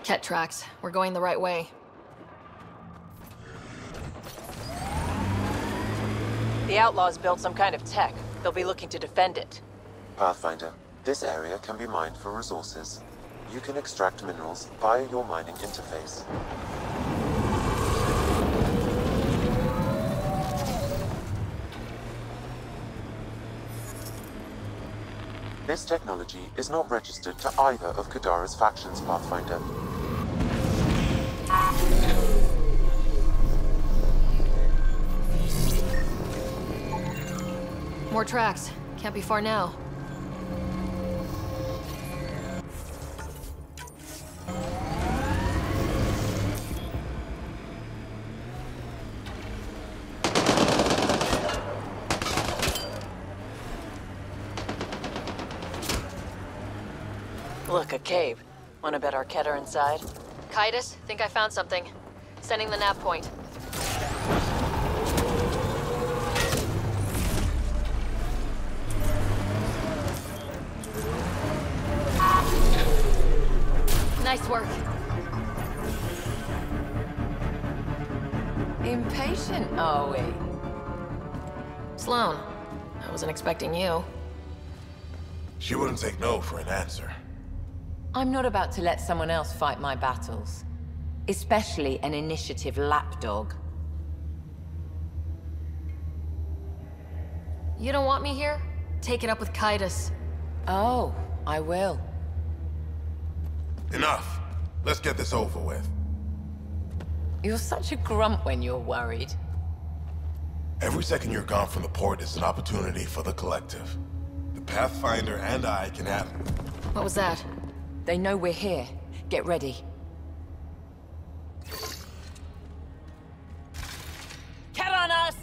Ket tracks. We're going the right way. The Outlaws built some kind of tech. They'll be looking to defend it. Pathfinder, this area can be mined for resources. You can extract minerals via your mining interface. This technology is not registered to either of Kadara's factions, Pathfinder. More tracks. Can't be far now. Look, a cave. Wanna bet our Ket are inside? Kaitis, think I found something. Sending the nav point. Nice work. Impatient, are we? Sloan, I wasn't expecting you. She wouldn't take no for an answer. I'm not about to let someone else fight my battles. Especially an initiative lapdog. You don't want me here? Take it up with Kaitis. Oh, I will. Enough. Let's get this over with. You're such a grump when you're worried. Every second you're gone from the port is an opportunity for the collective. The Pathfinder and I can have... What was that? They know we're here. Get ready. Get on us!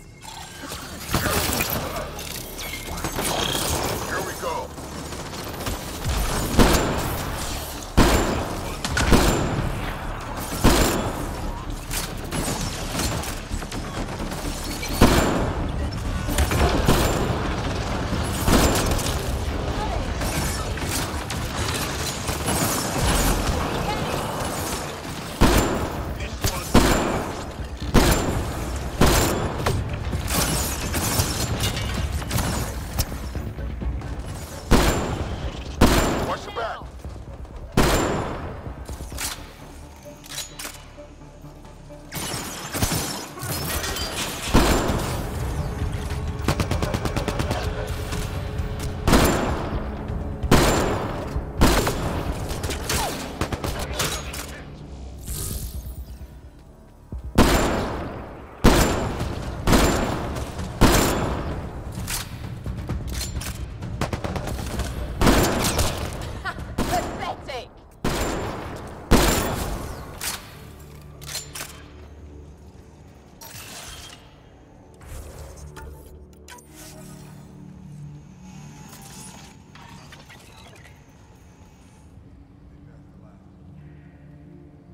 Here we go.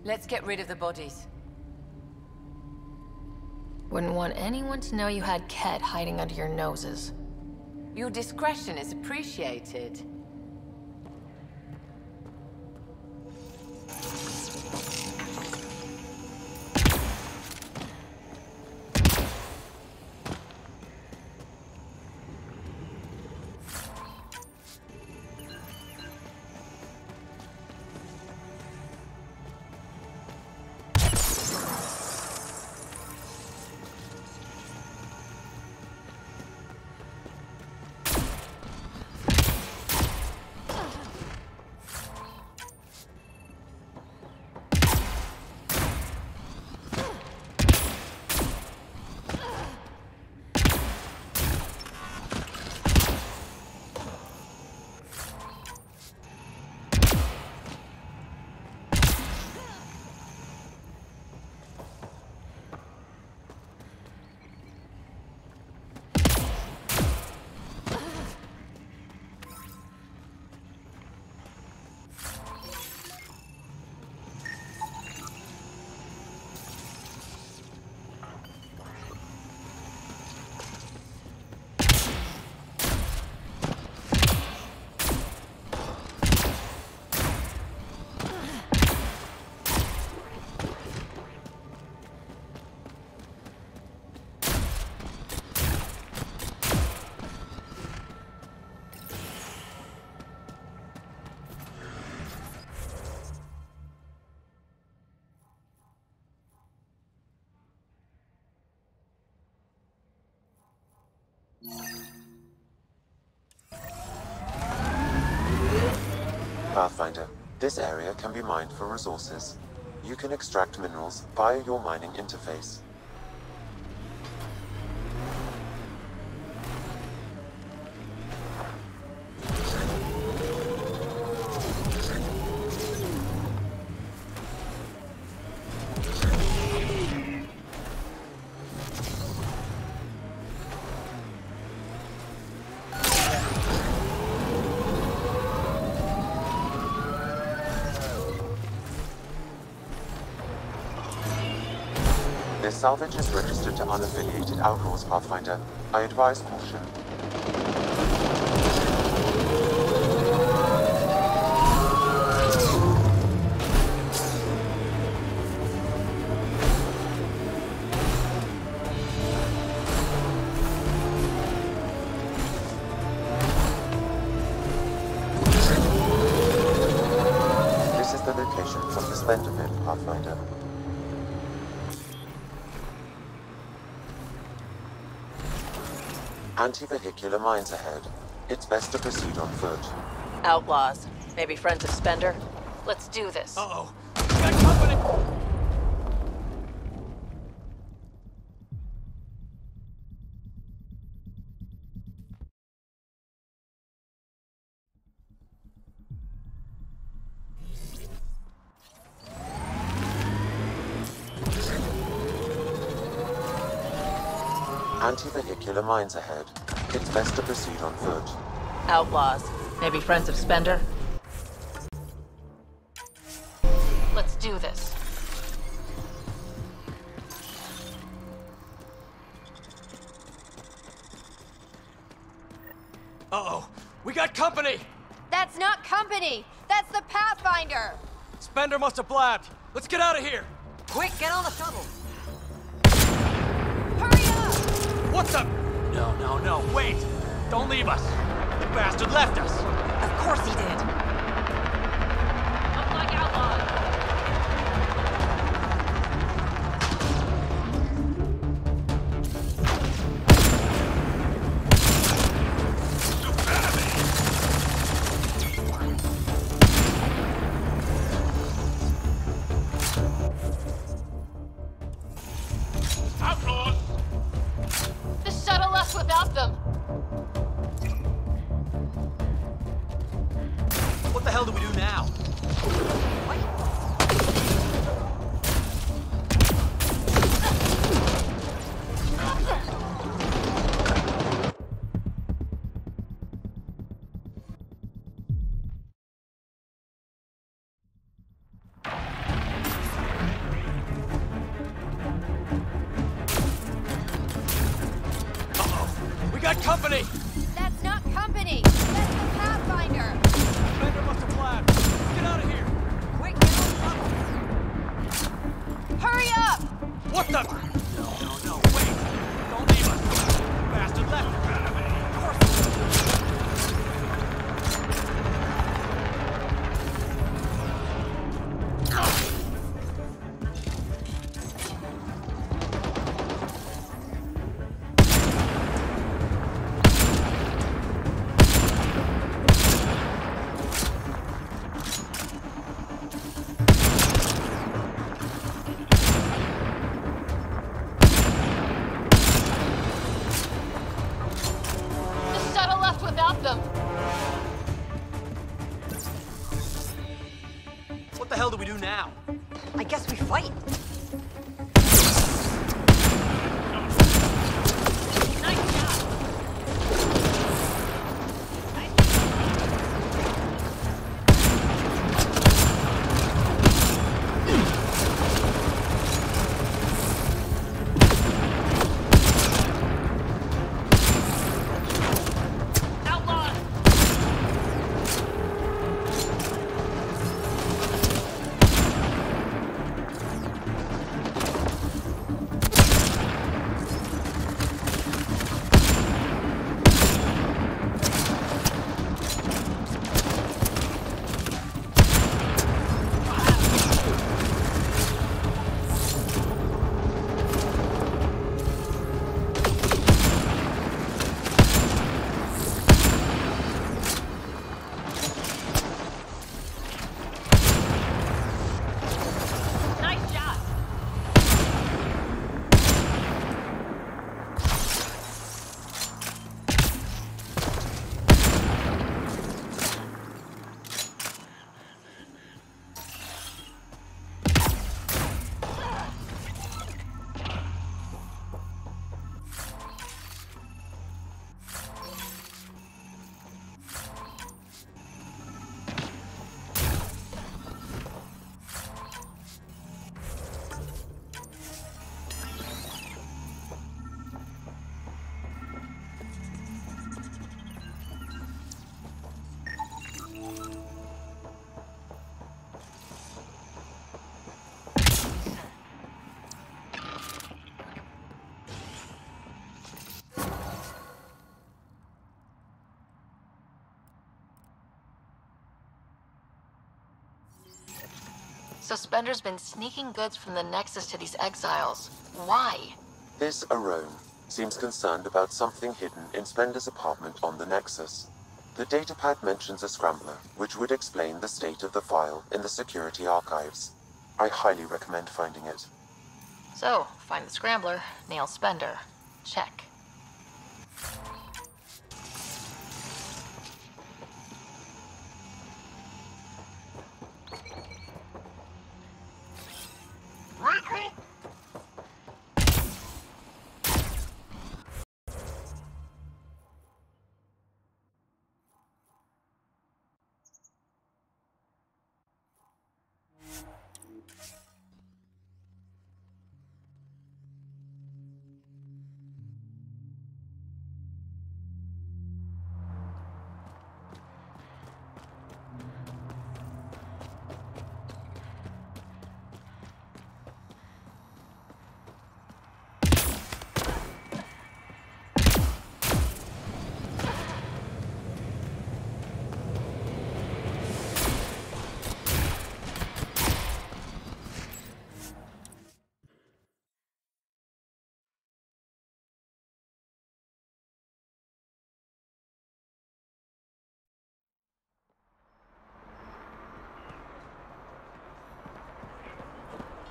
Let's get rid of the bodies. Wouldn't want anyone to know you had Ket hiding under your noses. Your discretion is appreciated. Pathfinder, this area can be mined for resources. You can extract minerals via your mining interface. This salvage is registered to unaffiliated Outlaws, Pathfinder. I advise caution. This is the location from the Slender Pit, Pathfinder. Anti-vehicular mines ahead. It's best to proceed on foot. Outlaws. Maybe friends of Spender? Let's do this. Uh-oh. Got company! Anti-vehicular mines ahead. It's best to proceed on foot. Outlaws. Maybe friends of Spender? Let's do this. Uh-oh. We got company! That's not company! That's the Pathfinder! Spender must have blabbed. Let's get out of here! Quick, get on the shuttle! Hurry up! What's up? No, wait! Don't leave us! The bastard left us! Of course he did! Look like outlaws! Outlaws! The shuttle left without them. What the hell do we do now? Uh-oh. We got company! That's not company! That's the Pathfinder! Spender must have blabbed. Let's get out of here! Quick, get on the shuttle! Hurry up! What the? No, wait! Don't leave us! Bastard left! The shuttle left without them. What the hell do we do now? I guess we fight. Nice job! Outlaws! So Spender's been sneaking goods from the Nexus to these exiles. Why? This Arone seems concerned about something hidden in Spender's apartment on the Nexus. The datapad mentions a scrambler, which would explain the state of the file in the security archives. I highly recommend finding it. So, find the scrambler, nail Spender. Check.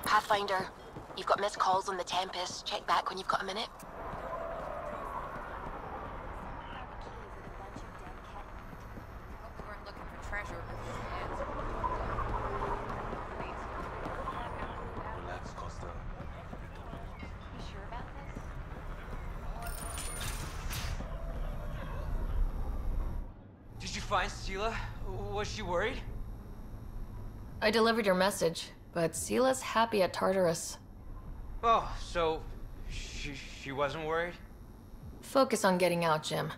Pathfinder, you've got missed calls on the Tempest. Check back when you've got a minute. Did you find Sela? Was she worried? I delivered your message, but Sela's happy at Tartarus. Oh, so she wasn't worried? Focus on getting out, Jim.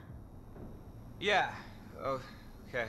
Yeah. Oh, okay.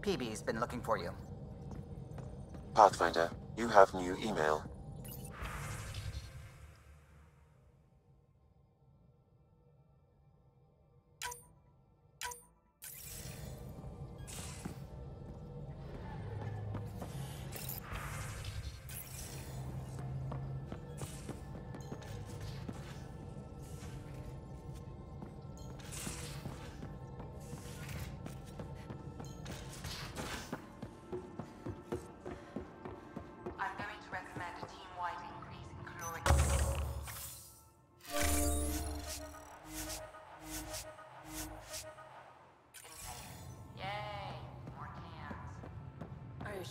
PB's been looking for you. Pathfinder, you have new email.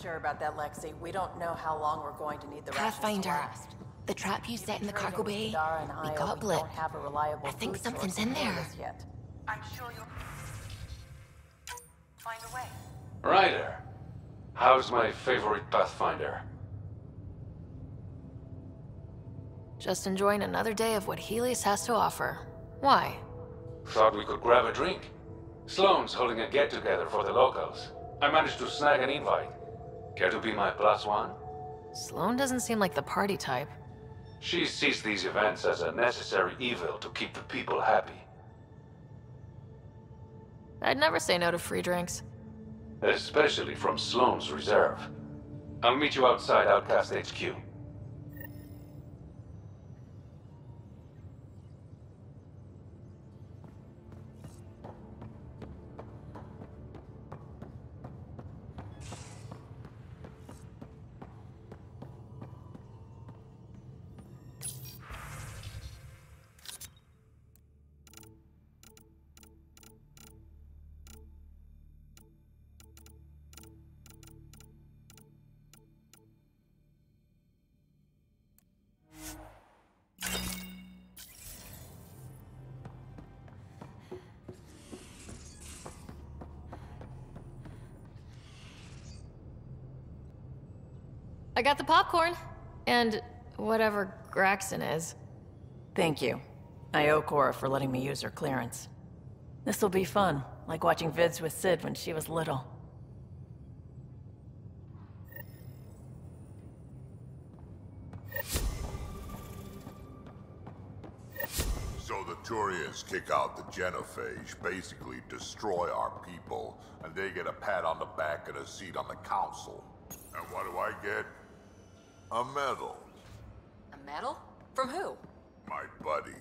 Sure about that, Lexi. We don't know how long we're going to need the rations to Pathfinder, last. the trap you set in the cargo bay, we We got blip. don't have a reliable I think food something's source in for there. this yet. I'm sure you'll find a way. Ryder, how's my favorite Pathfinder? Just enjoying another day of what Helios has to offer. Why? Thought we could grab a drink. Sloane's holding a get-together for the locals. I managed to snag an invite. Care to be my +1? Sloane doesn't seem like the party type. She sees these events as a necessary evil to keep the people happy. I'd never say no to free drinks. Especially from Sloane's reserve. I'll meet you outside Outcast HQ. I got the popcorn. And whatever Graxon is. Thank you. I owe Cora for letting me use her clearance. This'll be fun, like watching vids with Sid when she was little. So the Turians kick out the Genophage, basically destroy our people, and they get a pat on the back and a seat on the council. And what do I get? A medal. A medal? From who? My buddy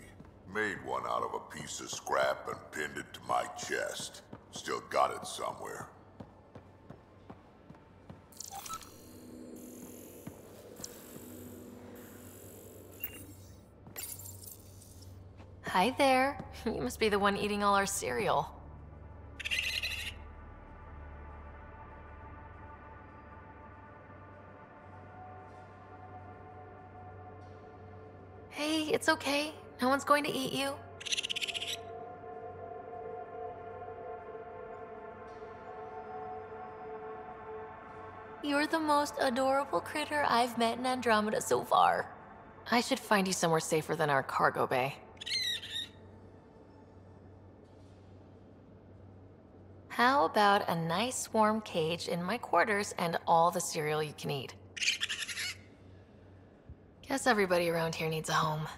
made one out of a piece of scrap and pinned it to my chest. Still got it somewhere. Hi there. You must be the one eating all our cereal. Hey, it's okay. No one's going to eat you. You're the most adorable critter I've met in Andromeda so far. I should find you somewhere safer than our cargo bay. How about a nice warm cage in my quarters and all the cereal you can eat? Guess everybody around here needs a home.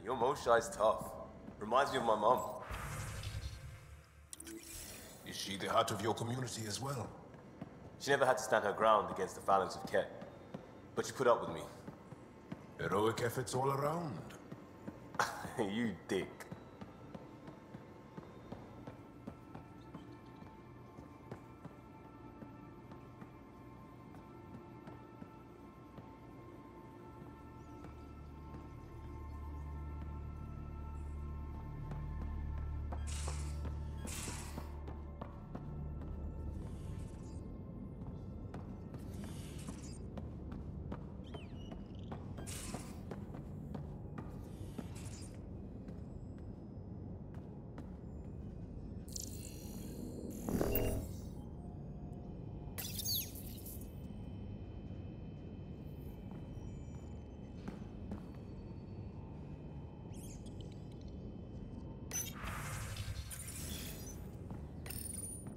Your Moshi's tough. Reminds me of my mom. Is she the heart of your community as well? She never had to stand her ground against the phalanx of Ket. But she put up with me. Heroic efforts all around. You dick.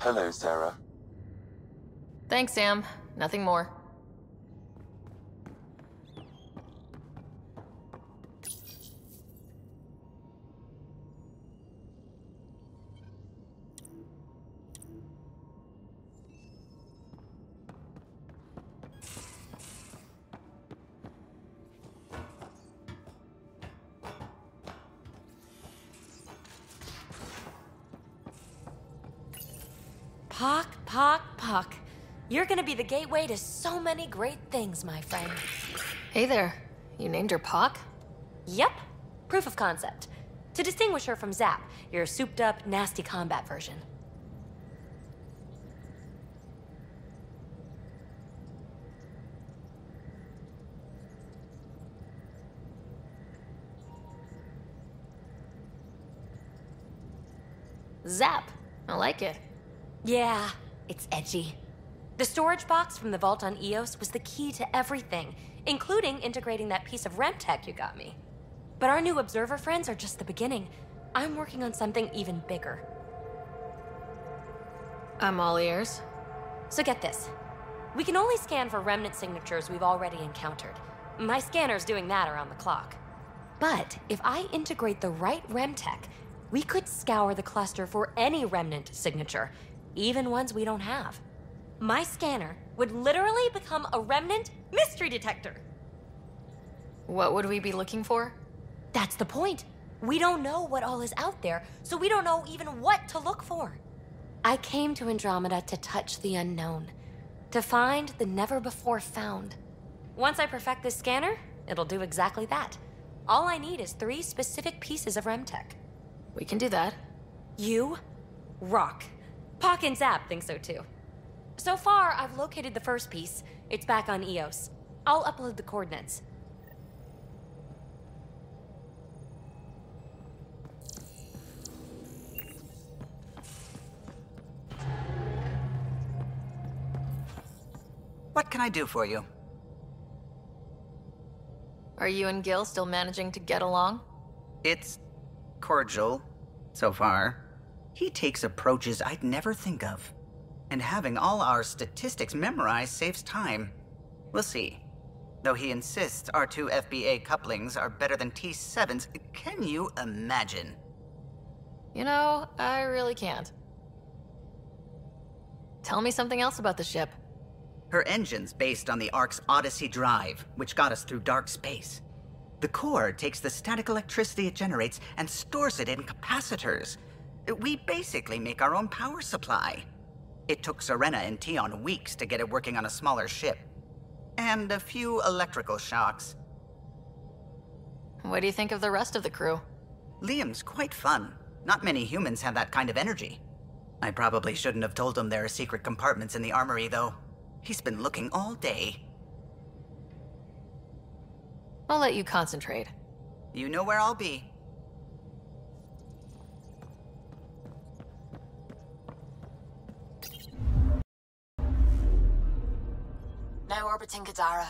Hello, Sarah. Thanks, Sam. Nothing more. Pock. You're gonna be the gateway to so many great things, my friend. Hey there. You named her Pock? Yep. Proof of concept. To distinguish her from Zap, your souped-up, nasty combat version. Zap. I like it. Yeah, it's edgy. The storage box from the vault on Eos was the key to everything, including integrating that piece of REM tech you got me. But our new observer friends are just the beginning. I'm working on something even bigger. I'm all ears. So get this. We can only scan for remnant signatures we've already encountered. My scanner's doing that around the clock. But if I integrate the right REM tech, we could scour the cluster for any remnant signature, even ones we don't have. My scanner would literally become a remnant mystery detector. What would we be looking for? That's the point. We don't know what all is out there, so we don't know even what to look for. I came to Andromeda to touch the unknown, to find the never-before-found. Once I perfect this scanner, it'll do exactly that. All I need is 3 specific pieces of REM tech. We can do that. You rock. Pock and Zap think so too. So far, I've located the first piece. It's back on Eos. I'll upload the coordinates. What can I do for you? Are you and Gil still managing to get along? It's cordial, so far. He takes approaches I'd never think of. And having all our statistics memorized saves time. We'll see. Though he insists our 2 FBA couplings are better than T7's, can you imagine? You know, I really can't. Tell me something else about the ship. Her engine's based on the Ark's Odyssey drive, which got us through dark space. The core takes the static electricity it generates and stores it in capacitors. We basically make our own power supply. It took Serena and Tion weeks to get it working on a smaller ship. And a few electrical shocks. What do you think of the rest of the crew? Liam's quite fun. Not many humans have that kind of energy. I probably shouldn't have told him there are secret compartments in the armory, though. He's been looking all day. I'll let you concentrate. You know where I'll be. Now orbiting Kadara.